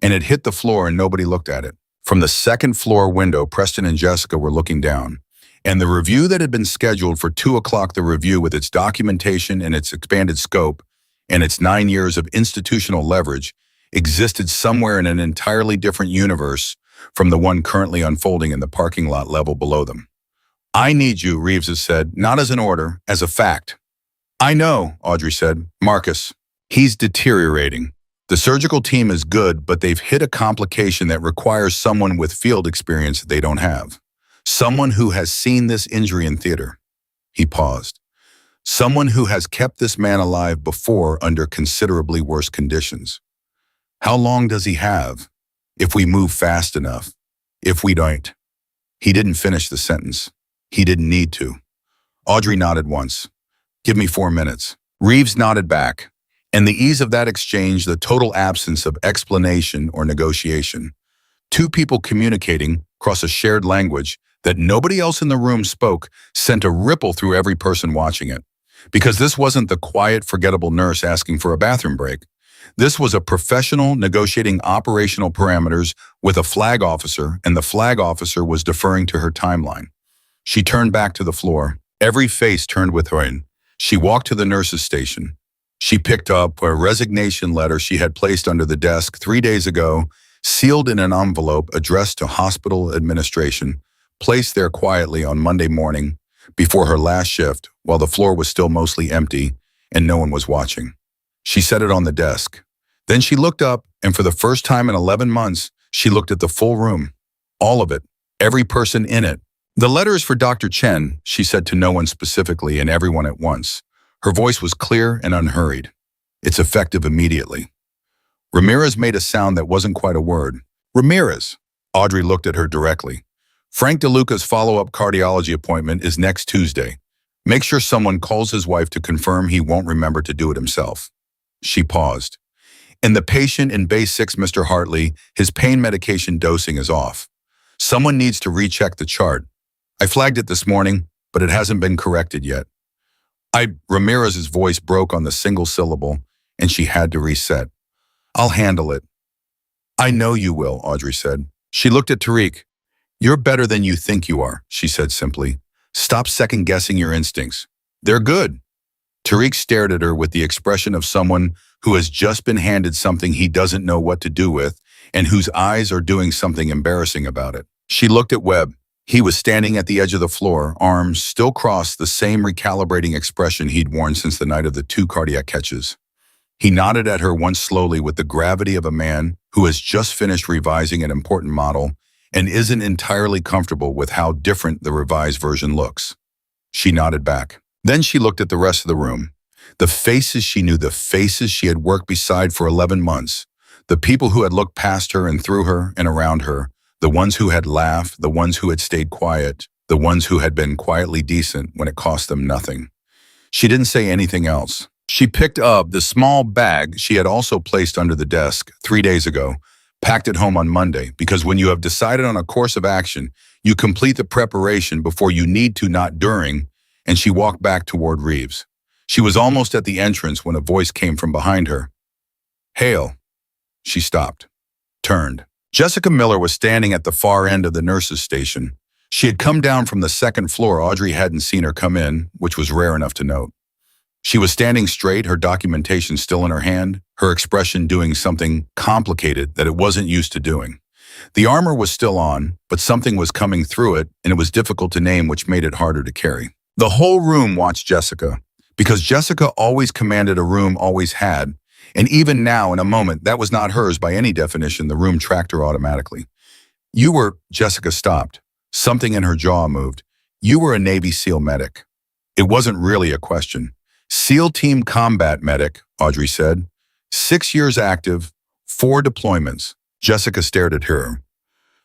and it hit the floor and nobody looked at it. From the second floor window, Preston and Jessica were looking down, and the review that had been scheduled for 2 o'clock, the review with its documentation and its expanded scope and its 9 years of institutional leverage, existed somewhere in an entirely different universe from the one currently unfolding in the parking lot level below them. "I need you," Reeves has said, "not as an order, as a fact." "I know," Audrey said. "Marcus, he's deteriorating. The surgical team is good, but they've hit a complication that requires someone with field experience they don't have. Someone who has seen this injury in theater." He paused. "Someone who has kept this man alive before under considerably worse conditions. How long does he have? If we move fast enough. If we don't." He didn't finish the sentence. He didn't need to. Audrey nodded once. "Give me 4 minutes." Reeves nodded back. And the ease of that exchange, the total absence of explanation or negotiation. 2 people communicating across a shared language that nobody else in the room spoke, sent a ripple through every person watching it. Because this wasn't the quiet, forgettable nurse asking for a bathroom break. This was a professional negotiating operational parameters with a flag officer, and the flag officer was deferring to her timeline. She turned back to the floor. Every face turned with her in. She walked to the nurse's station. She picked up a resignation letter she had placed under the desk 3 days ago, sealed in an envelope addressed to hospital administration, placed there quietly on Monday morning before her last shift while the floor was still mostly empty and no one was watching. She set it on the desk. Then she looked up, and for the first time in 11 months, she looked at the full room. All of it. Every person in it. The letter is for Dr. Chen, she said to no one specifically and everyone at once. Her voice was clear and unhurried. It's effective immediately. Ramirez made a sound that wasn't quite a word. Ramirez. Audrey looked at her directly. Frank DeLuca's follow-up cardiology appointment is next Tuesday. Make sure someone calls his wife to confirm he won't remember to do it himself. She paused. In the patient in Bay 6, Mr. Hartley, his pain medication dosing is off. Someone needs to recheck the chart. I flagged it this morning, but it hasn't been corrected yet. Ramirez's voice broke on the single syllable, and she had to reset. I'll handle it. I know you will, Audrey said. She looked at Tariq. You're better than you think you are, she said simply. Stop second-guessing your instincts. They're good. Tariq stared at her with the expression of someone who has just been handed something he doesn't know what to do with and whose eyes are doing something embarrassing about it. She looked at Webb. He was standing at the edge of the floor, arms still crossed, the same recalibrating expression he'd worn since the night of the 2 cardiac catches. He nodded at her once slowly with the gravity of a man who has just finished revising an important model and isn't entirely comfortable with how different the revised version looks. She nodded back. Then she looked at the rest of the room. The faces she knew, the faces she had worked beside for 11 months, the people who had looked past her and through her and around her, the ones who had laughed, the ones who had stayed quiet, the ones who had been quietly decent when it cost them nothing. She didn't say anything else. She picked up the small bag she had also placed under the desk 3 days ago, packed it home on Monday, because when you have decided on a course of action, you complete the preparation before you need to, not during, and she walked back toward Reeves. She was almost at the entrance when a voice came from behind her. Hale. She stopped, turned. Jessica Miller was standing at the far end of the nurses' station. She had come down from the 2nd floor. Audrey hadn't seen her come in, which was rare enough to note. She was standing straight, her documentation still in her hand, her expression doing something complicated that it wasn't used to doing. The armor was still on, but something was coming through it, and it was difficult to name, which made it harder to carry. The whole room watched Jessica, because Jessica always commanded a room, always had, and even now, in a moment, that was not hers by any definition. The room tracked her automatically. Jessica stopped. Something in her jaw moved. You were a Navy SEAL medic. It wasn't really a question. SEAL Team Combat Medic, Audrey said. 6 years active, 4 deployments. Jessica stared at her.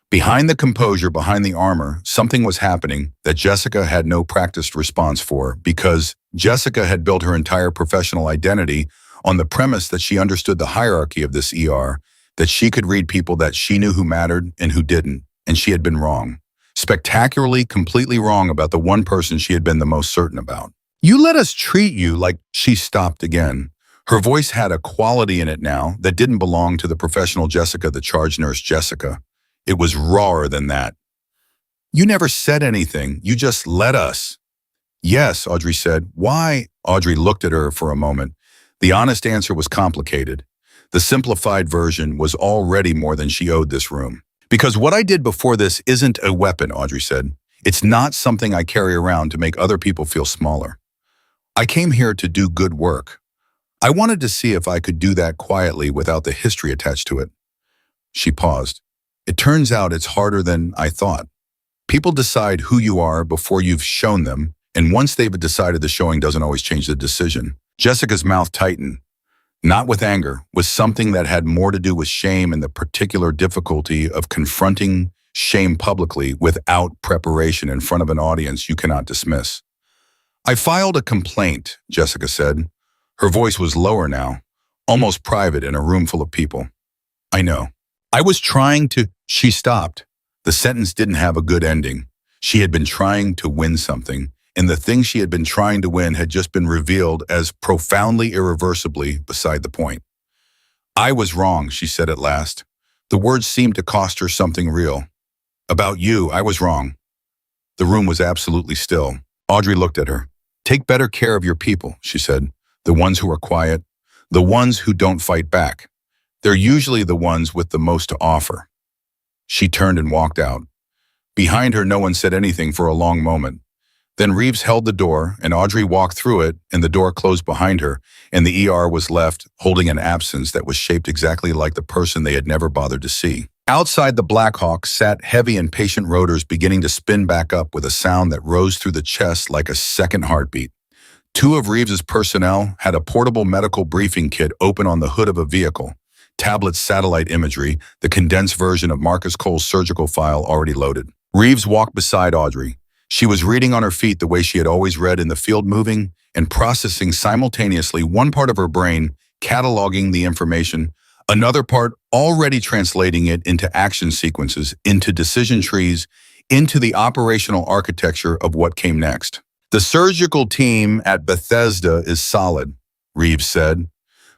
Behind the composure, behind the armor, something was happening that Jessica had no practiced response for, because Jessica had built her entire professional identity on the premise that she understood the hierarchy of this ER, that she could read people, that she knew who mattered and who didn't, and she had been wrong. Spectacularly, completely wrong about the one person she had been the most certain about. You let us treat you like... She stopped again. Her voice had a quality in it now that didn't belong to the professional Jessica, the charge nurse Jessica. It was rawer than that. You never said anything. You just let us. Yes, Audrey said. Why? Audrey looked at her for a moment. The honest answer was complicated. The simplified version was already more than she owed this room. Because what I did before this isn't a weapon, Audrey said. It's not something I carry around to make other people feel smaller. I came here to do good work. I wanted to see if I could do that quietly without the history attached to it. She paused. It turns out it's harder than I thought. People decide who you are before you've shown them, and once they've decided, the showing doesn't always change the decision. Jessica's mouth tightened. Not with anger, with something that had more to do with shame and the particular difficulty of confronting shame publicly without preparation in front of an audience you cannot dismiss. I filed a complaint, Jessica said. Her voice was lower now, almost private in a room full of people. I know. I was trying to... She stopped. The sentence didn't have a good ending. She had been trying to win something, and the thing she had been trying to win had just been revealed as profoundly, irreversibly beside the point. I was wrong, she said at last. The words seemed to cost her something real. About you, I was wrong. The room was absolutely still. Audrey looked at her. Take better care of your people, she said. The ones who are quiet, the ones who don't fight back. They're usually the ones with the most to offer. She turned and walked out. Behind her, no one said anything for a long moment. Then Reeves held the door, and Audrey walked through it, and the door closed behind her, and the ER was left holding an absence that was shaped exactly like the person they had never bothered to see. Outside, the Blackhawk sat heavy and patient rotors beginning to spin back up with a sound that rose through the chest like a second heartbeat. Two of Reeves's personnel had a portable medical briefing kit open on the hood of a vehicle. Tablet satellite imagery, the condensed version of Marcus Cole's surgical file already loaded. Reeves walked beside Audrey. She was reading on her feet the way she had always read in the field, moving and processing simultaneously, one part of her brain cataloging the information, another part already translating it into action sequences, into decision trees, into the operational architecture of what came next. The surgical team at Bethesda is solid, Reeves said,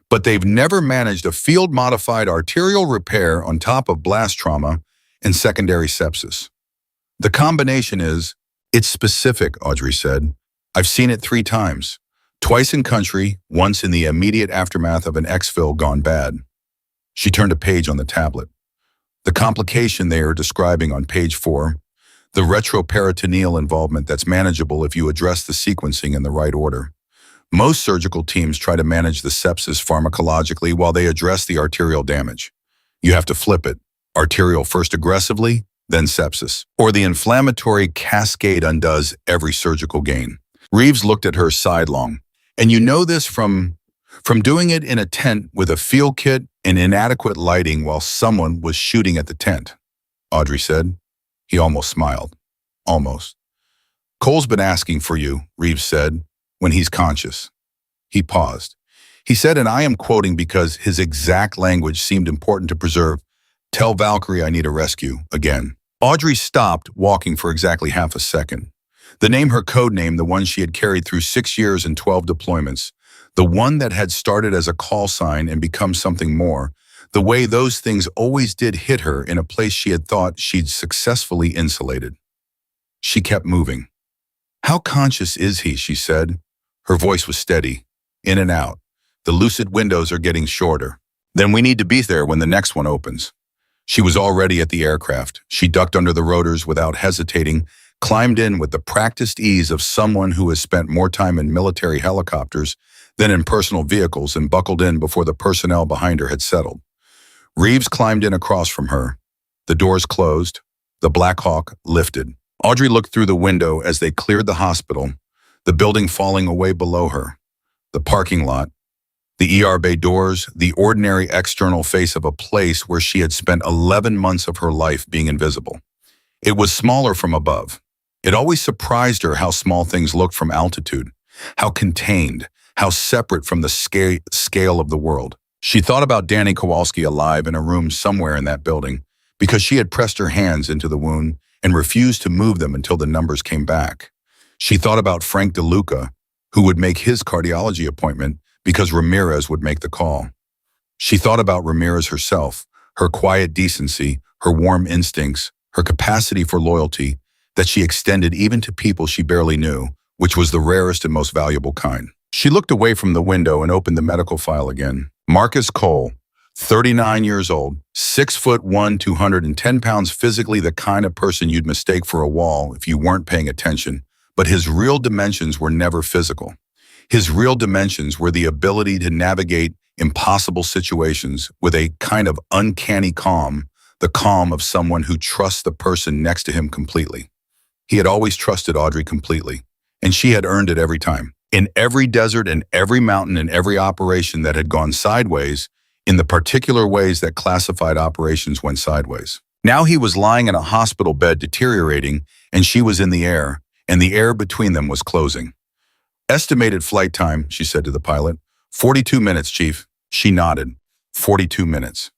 but they've never managed a field-modified arterial repair on top of blast trauma and secondary sepsis. The combination it's specific, Audrey said. I've seen it 3 times. Twice in country, once in the immediate aftermath of an exfil gone bad. She turned a page on the tablet. The complication they are describing on page 4, the retroperitoneal involvement that's manageable if you address the sequencing in the right order. Most surgical teams try to manage the sepsis pharmacologically while they address the arterial damage. You have to flip it. Arterial first aggressively, then sepsis. Or the inflammatory cascade undoes every surgical gain. Reeves looked at her sidelong. And you know this from doing it in a tent with a field kit and inadequate lighting while someone was shooting at the tent, Audrey said. He almost smiled. Almost. Cole's been asking for you, Reeves said, when he's conscious. He paused. He said, and I am quoting because his exact language seemed important to preserve, "Tell Valkyrie I need a rescue," again. Audrey stopped, walking for exactly half a second. The name, her code name, the one she had carried through 6 years and 12 deployments, the one that had started as a call sign and become something more, the way those things always did hit her in a place she had thought she'd successfully insulated. She kept moving. "How conscious is he?" she said. Her voice was steady, in and out. "The lucid windows are getting shorter. Then we need to be there when the next one opens." She was already at the aircraft. She ducked under the rotors without hesitating, climbed in with the practiced ease of someone who has spent more time in military helicopters than in personal vehicles, and buckled in before the personnel behind her had settled. Reeves climbed in across from her. The doors closed. The Blackhawk lifted. Audrey looked through the window as they cleared the hospital, the building falling away below her, the parking lot, the ER bay doors, the ordinary external face of a place where she had spent 11 months of her life being invisible. It was smaller from above. It always surprised her how small things looked from altitude, how contained, how separate from the scale of the world. She thought about Danny Kowalski alive in a room somewhere in that building because she had pressed her hands into the wound and refused to move them until the numbers came back. She thought about Frank DeLuca, who would make his cardiology appointment because Ramirez would make the call. She thought about Ramirez herself, her quiet decency, her warm instincts, her capacity for loyalty that she extended even to people she barely knew, which was the rarest and most valuable kind. She looked away from the window and opened the medical file again. Marcus Cole, 39 years old, 6'1", 210 pounds, physically the kind of person you'd mistake for a wall if you weren't paying attention, but his real dimensions were never physical. His real dimensions were the ability to navigate impossible situations with a kind of uncanny calm, the calm of someone who trusts the person next to him completely. He had always trusted Audrey completely, and she had earned it every time. In every desert and every mountain and every operation that had gone sideways, in the particular ways that classified operations went sideways. Now he was lying in a hospital bed deteriorating, and she was in the air, and the air between them was closing. "Estimated flight time," she said to the pilot. 42 minutes, Chief." She nodded. 42 minutes.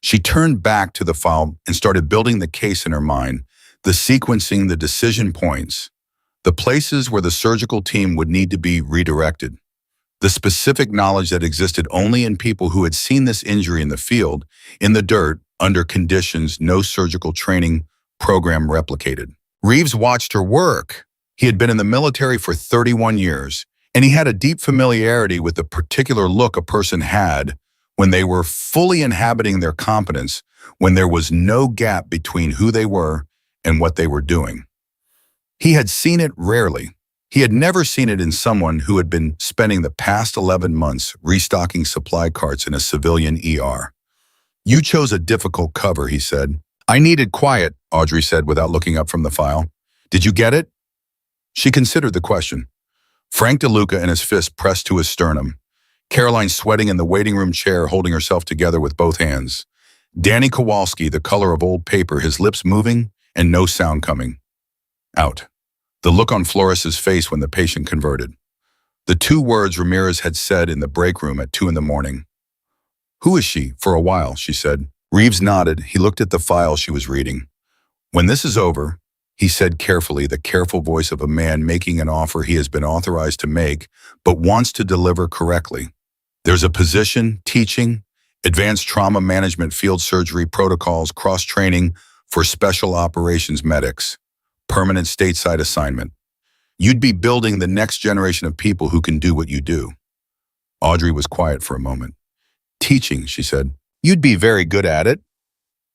She turned back to the file and started building the case in her mind, the sequencing, the decision points, the places where the surgical team would need to be redirected, the specific knowledge that existed only in people who had seen this injury in the field, in the dirt, under conditions no surgical training program replicated. Reeves watched her work. He had been in the military for 31 years, and he had a deep familiarity with the particular look a person had when they were fully inhabiting their competence, when there was no gap between who they were and what they were doing. He had seen it rarely. He had never seen it in someone who had been spending the past 11 months restocking supply carts in a civilian ER. You chose a difficult cover, he said. I needed quiet, Audrey said without looking up from the file. Did you get it? She considered the question. Frank DeLuca and his fist pressed to his sternum. Caroline sweating in the waiting room chair, holding herself together with both hands. Danny Kowalski, the color of old paper, his lips moving and no sound coming. Out. The look on Flores's face when the patient converted. The two words Ramirez had said in the break room at 2 a.m. Who is she? For a while, she said. Reeves nodded. He looked at the file she was reading. When this is over, he said carefully, the careful voice of a man making an offer he has been authorized to make, but wants to deliver correctly. There's a position, teaching, advanced trauma management, field surgery protocols, cross-training for special operations medics, permanent stateside assignment. You'd be building the next generation of people who can do what you do. Audrey was quiet for a moment. Teaching, she said. You'd be very good at it.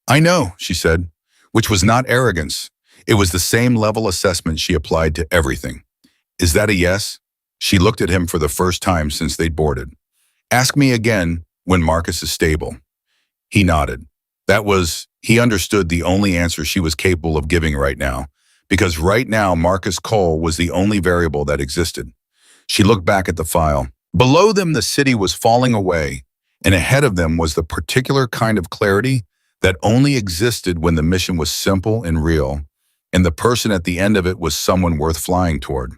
I know, she said, which was not arrogance. It was the same level assessment she applied to everything. Is that a yes? She looked at him for the first time since they'd boarded. Ask me again when Marcus is stable. He nodded. He understood the only answer she was capable of giving right now, because right now Marcus Cole was the only variable that existed. She looked back at the file. Below them, the city was falling away, and ahead of them was the particular kind of clarity that only existed when the mission was simple and real, and the person at the end of it was someone worth flying toward.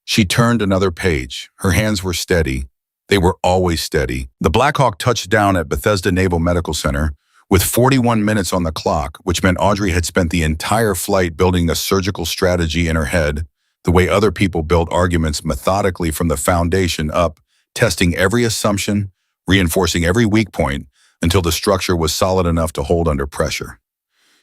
She turned another page. Her hands were steady. They were always steady. The Blackhawk touched down at Bethesda Naval Medical Center with 41 minutes on the clock, which meant Audrey had spent the entire flight building the surgical strategy in her head, the way other people build arguments methodically from the foundation up, testing every assumption, reinforcing every weak point until the structure was solid enough to hold under pressure.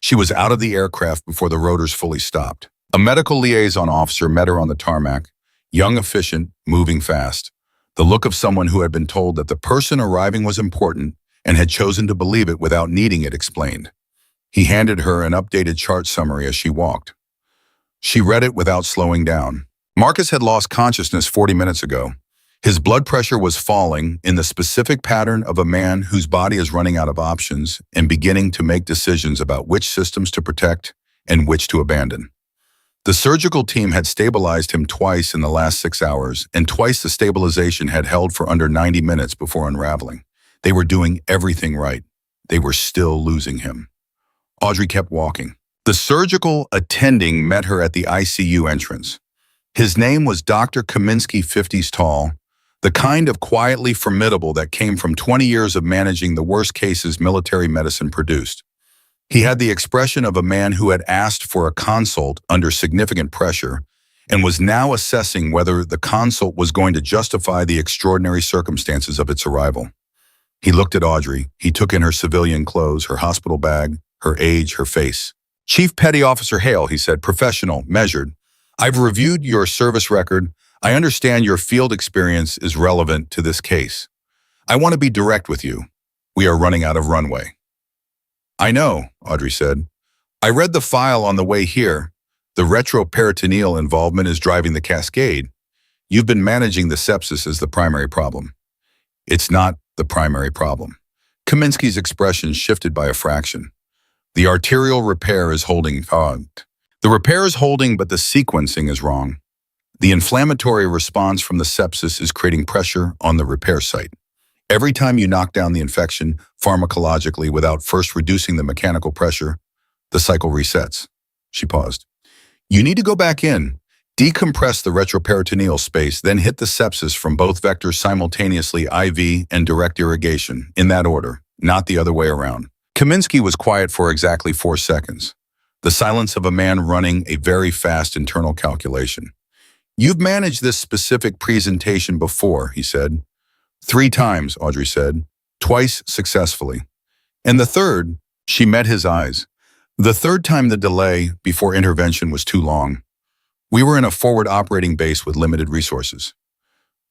She was out of the aircraft before the rotors fully stopped. A medical liaison officer met her on the tarmac, young, efficient, moving fast. The look of someone who had been told that the person arriving was important and had chosen to believe it without needing it explained. He handed her an updated chart summary as she walked. She read it without slowing down. Marcus had lost consciousness 40 minutes ago. His blood pressure was falling in the specific pattern of a man whose body is running out of options and beginning to make decisions about which systems to protect and which to abandon. The surgical team had stabilized him twice in the last 6 hours, and twice the stabilization had held for under 90 minutes before unraveling. They were doing everything right. They were still losing him. Audrey kept walking. The surgical attending met her at the ICU entrance. His name was Dr. Kaminsky, 50s tall, the kind of quietly formidable that came from 20 years of managing the worst cases military medicine produced. He had the expression of a man who had asked for a consult under significant pressure and was now assessing whether the consult was going to justify the extraordinary circumstances of its arrival. He looked at Audrey. He took in her civilian clothes, her hospital bag, her age, her face. Chief Petty Officer Hale, he said, professional, measured. I've reviewed your service record. I understand your field experience is relevant to this case. I want to be direct with you. We are running out of runway. I know, Audrey said. I read the file on the way here. The retroperitoneal involvement is driving the cascade. You've been managing the sepsis as the primary problem. It's not the primary problem. Kaminsky's expression shifted by a fraction. The arterial repair is holding. The repair is holding, but the sequencing is wrong. The inflammatory response from the sepsis is creating pressure on the repair site. Every time you knock down the infection pharmacologically without first reducing the mechanical pressure, the cycle resets. She paused. You need to go back in, decompress the retroperitoneal space, then hit the sepsis from both vectors simultaneously, IV and direct irrigation, in that order, not the other way around. Kaminsky was quiet for exactly 4 seconds, the silence of a man running a very fast internal calculation. You've managed this specific presentation before, he said. 3 times, Audrey said, twice successfully. And the third, she met his eyes. The third time the delay before intervention was too long. We were in a forward operating base with limited resources.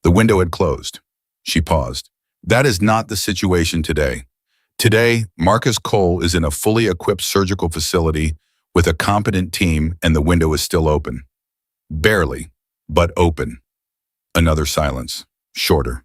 The window had closed. She paused. That is not the situation today. Today, Marcus Cole is in a fully equipped surgical facility with a competent team, and the window is still open. Barely, but open. Another silence, shorter.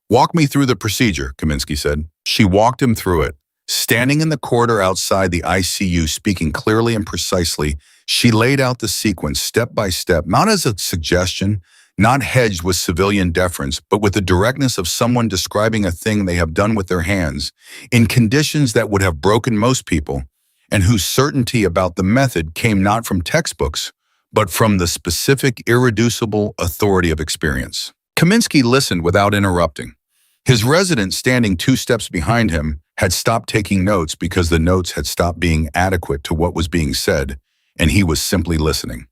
Walk me through the procedure, Kaminsky said. She walked him through it. Standing in the corridor outside the ICU, speaking clearly and precisely, she laid out the sequence step by step, not as a suggestion, not hedged with civilian deference, but with the directness of someone describing a thing they have done with their hands, in conditions that would have broken most people, and whose certainty about the method came not from textbooks, but from the specific, irreducible authority of experience. Kaminsky listened without interrupting. His resident, standing 2 steps behind him, had stopped taking notes because the notes had stopped being adequate to what was being said, and he was simply listening.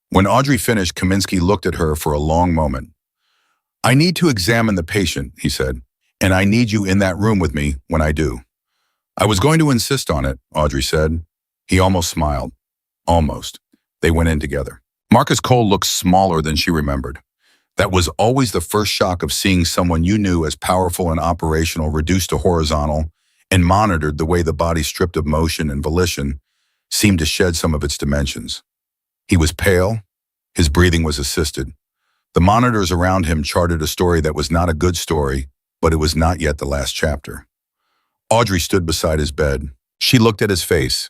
When Audrey finished, Kaminsky looked at her for a long moment. "I need to examine the patient," he said, "and I need you in that room with me when I do." "I was going to insist on it," Audrey said. He almost smiled. Almost. They went in together. Marcus Cole looked smaller than she remembered. That was always the first shock of seeing someone you knew as powerful and operational reduced to horizontal and monitored. The way the body, stripped of motion and volition, seemed to shed some of its dimensions. He was pale. His breathing was assisted. The monitors around him charted a story that was not a good story, but it was not yet the last chapter. Audrey stood beside his bed. She looked at his face.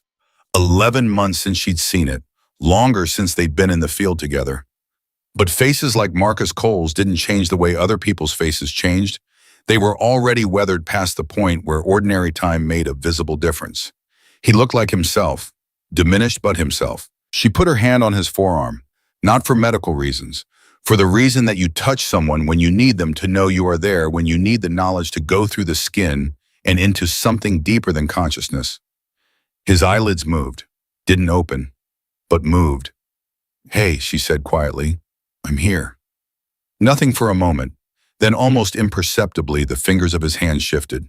11 months since she'd seen it, longer since they'd been in the field together. But faces like Marcus Cole's didn't change the way other people's faces changed. They were already weathered past the point where ordinary time made a visible difference. He looked like himself, diminished but himself. She put her hand on his forearm, not for medical reasons, for the reason that you touch someone when you need them to know you are there, when you need the knowledge to go through the skin and into something deeper than consciousness. His eyelids moved, didn't open, but moved. "Hey," she said quietly, "I'm here." Nothing for a moment. Then almost imperceptibly, the fingers of his hand shifted.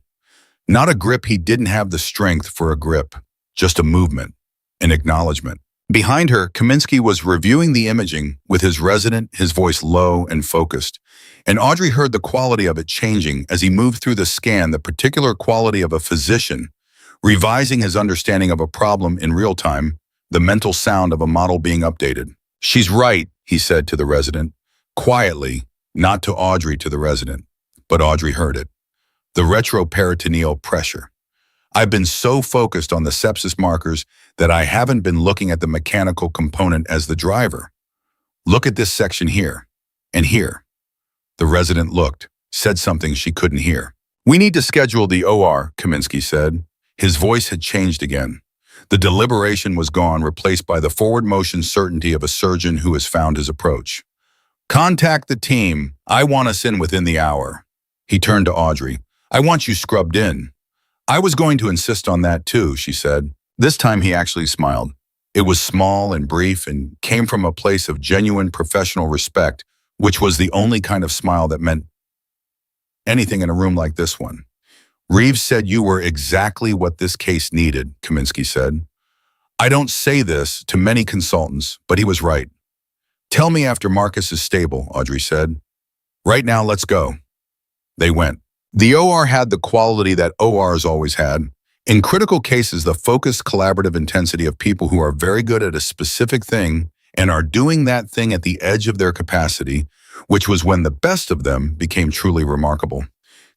Not a grip. He didn't have the strength for a grip, just a movement, an acknowledgement. Behind her, Kaminsky was reviewing the imaging with his resident, his voice low and focused, and Audrey heard the quality of it changing as he moved through the scan, the particular quality of a physician, revising his understanding of a problem in real time, the mental sound of a model being updated. "She's right," he said to the resident, quietly, not to Audrey, to the resident, but Audrey heard it. The retroperitoneal pressure. "I've been so focused on the sepsis markers that I haven't been looking at the mechanical component as the driver. Look at this section here, and here." The resident looked, said something she couldn't hear. "We need to schedule the OR," Kaminsky said. His voice had changed again. The deliberation was gone, replaced by the forward motion certainty of a surgeon who has found his approach. "Contact the team. I want us in within the hour." He turned to Audrey. "I want you scrubbed in." "I was going to insist on that too," she said. This time he actually smiled. It was small and brief and came from a place of genuine professional respect, which was the only kind of smile that meant anything in a room like this one. "Reeves said you were exactly what this case needed," Kaminsky said. "I don't say this to many consultants, but he was right." "Tell me after Marcus is stable," Audrey said. "Right now, let's go." They went. The OR had the quality that ORs always had. In critical cases, the focused, collaborative intensity of people who are very good at a specific thing and are doing that thing at the edge of their capacity, which was when the best of them became truly remarkable.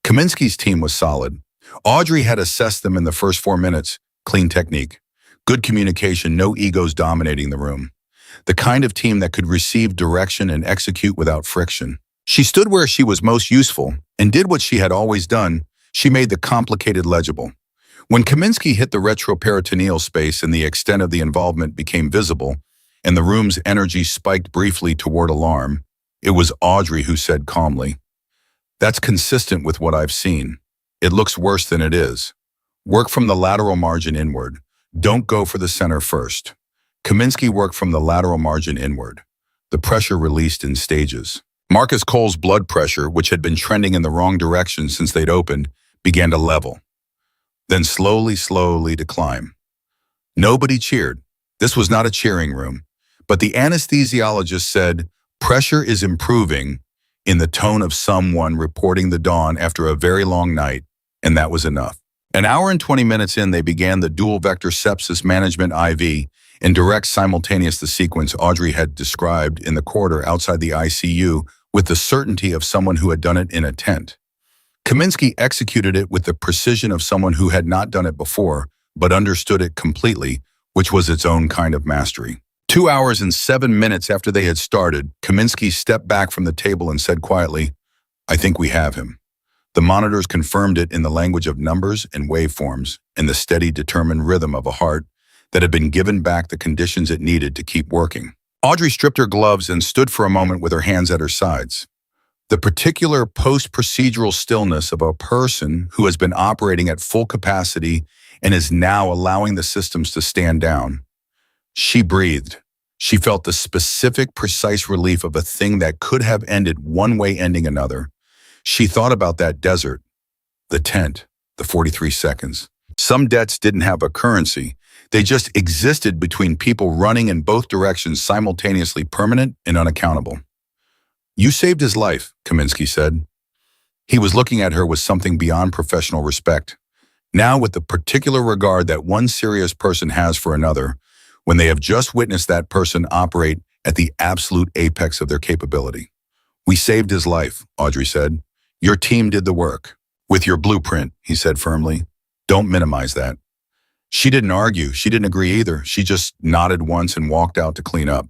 Kaminsky's team was solid. Audrey had assessed them in the first 4 minutes. Clean technique, good communication, no egos dominating the room. The kind of team that could receive direction and execute without friction. She stood where she was most useful and did what she had always done. She made the complicated legible. When Kaminsky hit the retroperitoneal space and the extent of the involvement became visible, and the room's energy spiked briefly toward alarm, it was Audrey who said calmly, "That's consistent with what I've seen. It looks worse than it is. Work from the lateral margin inward. Don't go for the center first." Kaminsky worked from the lateral margin inward. The pressure released in stages. Marcus Cole's blood pressure, which had been trending in the wrong direction since they'd opened, began to level, then slowly to climb. Nobody cheered. This was not a cheering room, but the anesthesiologist said, "Pressure is improving," in the tone of someone reporting the dawn after a very long night, and that was enough. An hour and 20 minutes in, they began the dual-vector sepsis management IV, in direct simultaneous the sequence Audrey had described in the corridor outside the ICU with the certainty of someone who had done it in a tent. Kaminsky executed it with the precision of someone who had not done it before, but understood it completely, which was its own kind of mastery. 2 hours and 7 minutes after they had started, Kaminsky stepped back from the table and said quietly, "I think we have him." The monitors confirmed it in the language of numbers and waveforms, and the steady, determined rhythm of a heart that had been given back the conditions it needed to keep working. Audrey stripped her gloves and stood for a moment with her hands at her sides. The particular post-procedural stillness of a person who has been operating at full capacity and is now allowing the systems to stand down. She breathed. She felt the specific, precise relief of a thing that could have ended one way ending another. She thought about that desert, the tent, the 43 seconds. Some debts didn't have a currency. They just existed between people running in both directions simultaneously, permanent and unaccountable. "You saved his life," Kaminsky said. He was looking at her with something beyond professional respect. Now, with the particular regard that one serious person has for another, when they have just witnessed that person operate at the absolute apex of their capability. "We saved his life," Audrey said. "Your team did the work. With your blueprint," he said firmly. "Don't minimize that." She didn't argue. She didn't agree either. She just nodded once and walked out to clean up.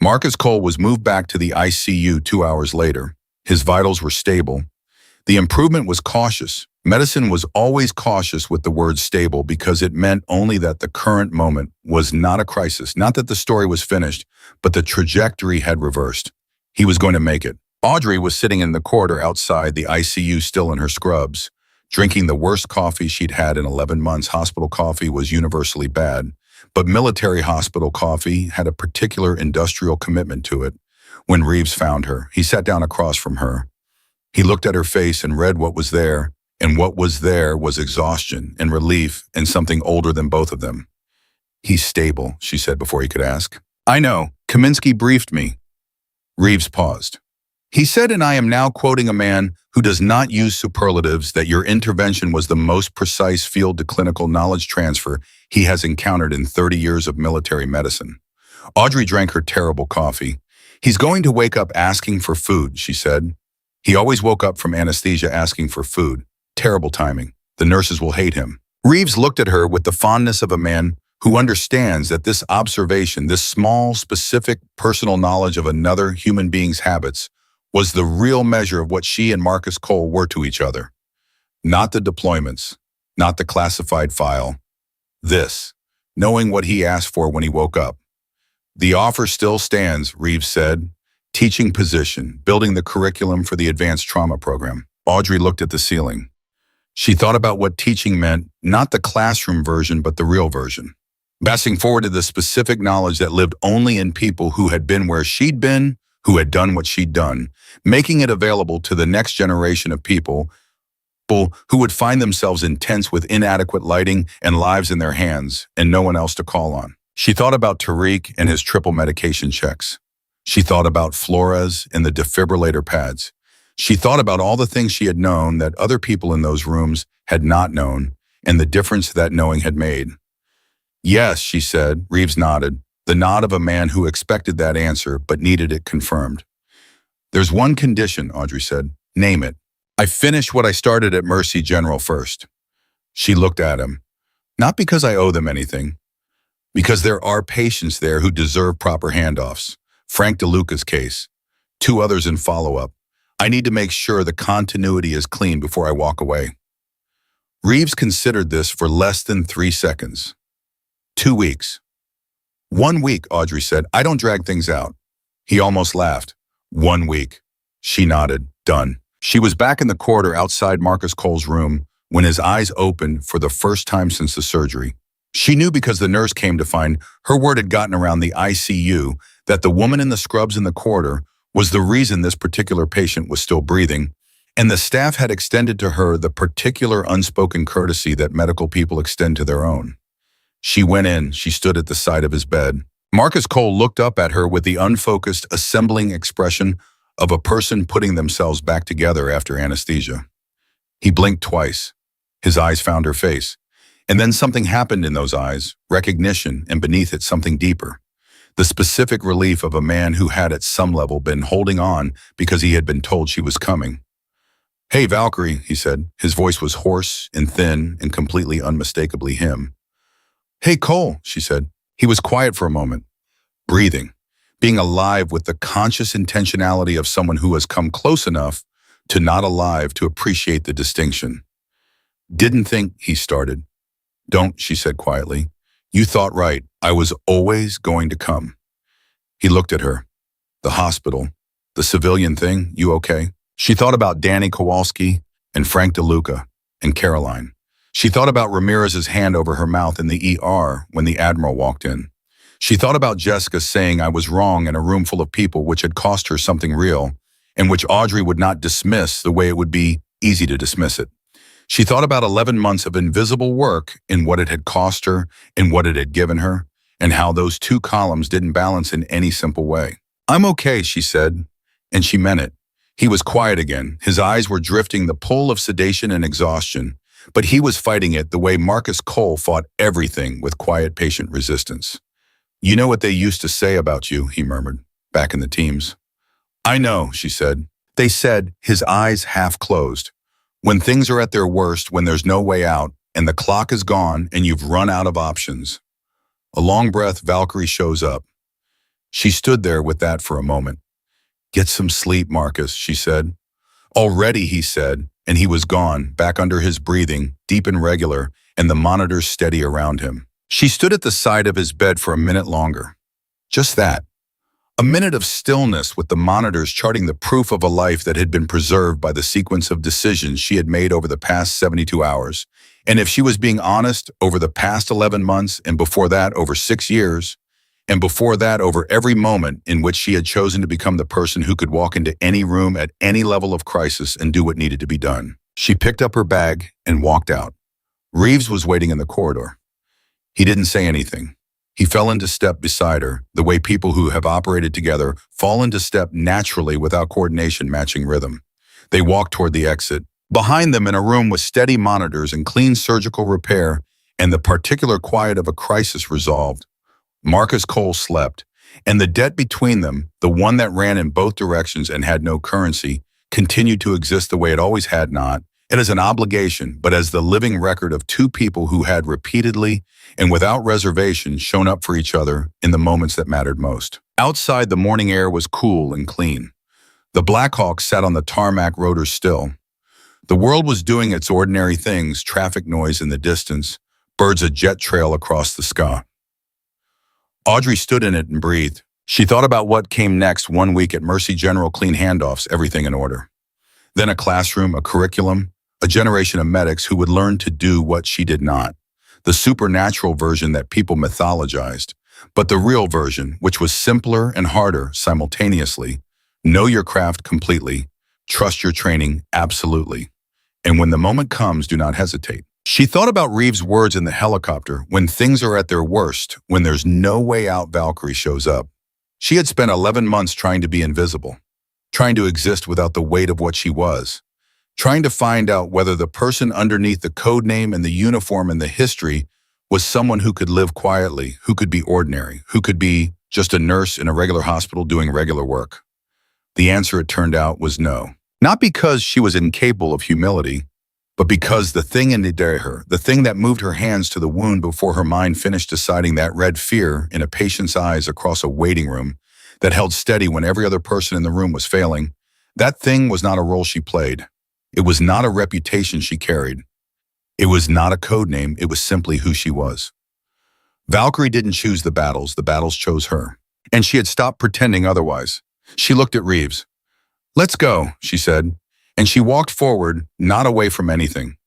Marcus Cole was moved back to the ICU 2 hours later. His vitals were stable. The improvement was cautious. Medicine was always cautious with the word stable because it meant only that the current moment was not a crisis, not that the story was finished, but the trajectory had reversed. He was going to make it. Audrey was sitting in the corridor outside the ICU, still in her scrubs, drinking the worst coffee she'd had in 11 months. Hospital coffee was universally bad, but military hospital coffee had a particular industrial commitment to it. When Reeves found her, he sat down across from her. He looked at her face and read what was there, and what was there was exhaustion and relief and something older than both of them. "He's stable," she said before he could ask. "I know. Kaminsky briefed me." Reeves paused. He said, and I am now quoting a man who does not use superlatives, that your intervention was the most precise field to clinical knowledge transfer he has encountered in 30 years of military medicine. Audrey drank her terrible coffee. "He's going to wake up asking for food," she said. "He always woke up from anesthesia asking for food. Terrible timing. The nurses will hate him." Reeves looked at her with the fondness of a man who understands that this observation, this small, specific, personal knowledge of another human being's habits, was the real measure of what she and Marcus Cole were to each other. Not the deployments, not the classified file. This, knowing what he asked for when he woke up. "The offer still stands," Reeves said. "Teaching position, building the curriculum for the advanced trauma program." Audrey looked at the ceiling. She thought about what teaching meant, not the classroom version, but the real version. Passing forward to the specific knowledge that lived only in people who had been where she'd been, who had done what she'd done, making it available to the next generation of people who would find themselves in tents with inadequate lighting and lives in their hands and no one else to call on. She thought about Tariq and his triple medication checks. She thought about Flores and the defibrillator pads. She thought about all the things she had known that other people in those rooms had not known, and the difference that knowing had made. "Yes," she said. Reeves nodded, the nod of a man who expected that answer but needed it confirmed. "There's one condition," Audrey said. "Name it." "I finish what I started at Mercy General first." She looked at him. "Not because I owe them anything. Because there are patients there who deserve proper handoffs. Frank DeLuca's case. 2 others in follow-up. I need to make sure the continuity is clean before I walk away." Reeves considered this for less than 3 seconds. 2 weeks. 1 week, Audrey said. "I don't drag things out." He almost laughed. 1 week. She nodded. Done. She was back in the corridor outside Marcus Cole's room when his eyes opened for the first time since the surgery. She knew because the nurse came to find her word had gotten around the ICU that the woman in the scrubs in the corridor was the reason this particular patient was still breathing, and the staff had extended to her the particular unspoken courtesy that medical people extend to their own. She went in. She stood at the side of his bed. Marcus Cole looked up at her with the unfocused, assembling expression of a person putting themselves back together after anesthesia. He blinked twice. His eyes found her face. And then something happened in those eyes, recognition, and beneath it something deeper. The specific relief of a man who had at some level been holding on because he had been told she was coming. Hey, Valkyrie, he said. His voice was hoarse and thin and completely unmistakably him. Hey, Cole, she said. He was quiet for a moment, breathing, being alive with the conscious intentionality of someone who has come close enough to not alive to appreciate the distinction. Didn't think, he started. Don't, she said quietly. You thought right. I was always going to come. He looked at her. The hospital. The civilian thing. You okay? She thought about Danny Kowalski and Frank DeLuca and Caroline. She thought about Ramirez's hand over her mouth in the ER when the Admiral walked in. She thought about Jessica saying I was wrong in a room full of people which had cost her something real and which Audrey would not dismiss the way it would be easy to dismiss it. She thought about 11 months of invisible work in what it had cost her and what it had given her, and how those two columns didn't balance in any simple way. I'm okay, she said, and she meant it. He was quiet again. His eyes were drifting the pull of sedation and exhaustion, but he was fighting it the way Marcus Cole fought everything with quiet, patient resistance. You know what they used to say about you, he murmured, back in the teams. I know, she said. They said, his eyes half closed. When things are at their worst, when there's no way out, and the clock is gone and you've run out of options. A long breath, Valkyrie shows up. She stood there with that for a moment. Get some sleep, Marcus, she said. Already, he said, and he was gone, back under his breathing, deep and regular, and the monitors steady around him. She stood at the side of his bed for a minute longer. Just that. A minute of stillness with the monitors charting the proof of a life that had been preserved by the sequence of decisions she had made over the past 72 hours. And if she was being honest, over the past 11 months, and before that over 6 years, and before that over every moment in which she had chosen to become the person who could walk into any room at any level of crisis and do what needed to be done. She picked up her bag and walked out. Reeves was waiting in the corridor. He didn't say anything. He fell into step beside her, the way people who have operated together fall into step naturally without coordination matching rhythm. They walked toward the exit. Behind them, in a room with steady monitors and clean surgical repair and the particular quiet of a crisis resolved, Marcus Cole slept, and the debt between them, the one that ran in both directions and had no currency, continued to exist the way it always had not. It as an obligation, but as the living record of two people who had repeatedly and without reservation shown up for each other in the moments that mattered most. Outside, the morning air was cool and clean. The Blackhawk sat on the tarmac rotors still. The world was doing its ordinary things, traffic noise in the distance, birds a jet trail across the sky. Audrey stood in it and breathed. She thought about what came next 1 week at Mercy General, clean handoffs, everything in order. Then a classroom, a curriculum, a generation of medics who would learn to do what she did not. The supernatural version that people mythologized, but the real version, which was simpler and harder simultaneously. Know your craft completely. Trust your training absolutely. And when the moment comes, do not hesitate. She thought about Reeves' words in the helicopter, when things are at their worst, when there's no way out, Valkyrie shows up. She had spent 11 months trying to be invisible, trying to exist without the weight of what she was, trying to find out whether the person underneath the code name and the uniform and the history was someone who could live quietly, who could be ordinary, who could be just a nurse in a regular hospital doing regular work. The answer, it turned out, was no. Not because she was incapable of humility, but because the thing in her, the thing that moved her hands to the wound before her mind finished deciding that read fear in a patient's eyes across a waiting room that held steady when every other person in the room was failing, that thing was not a role she played. It was not a reputation she carried. It was not a code name, it was simply who she was. Valkyrie didn't choose the battles chose her. And she had stopped pretending otherwise. She looked at Reeves. Let's go, she said. And she walked forward, not away from anything,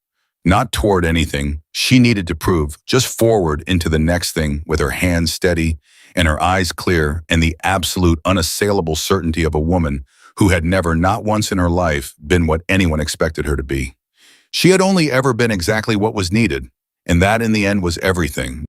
not toward anything she needed to prove, just forward into the next thing with her hands steady and her eyes clear and the absolute unassailable certainty of a woman who had never, not once in her life, been what anyone expected her to be. She had only ever been exactly what was needed, and that in the end was everything.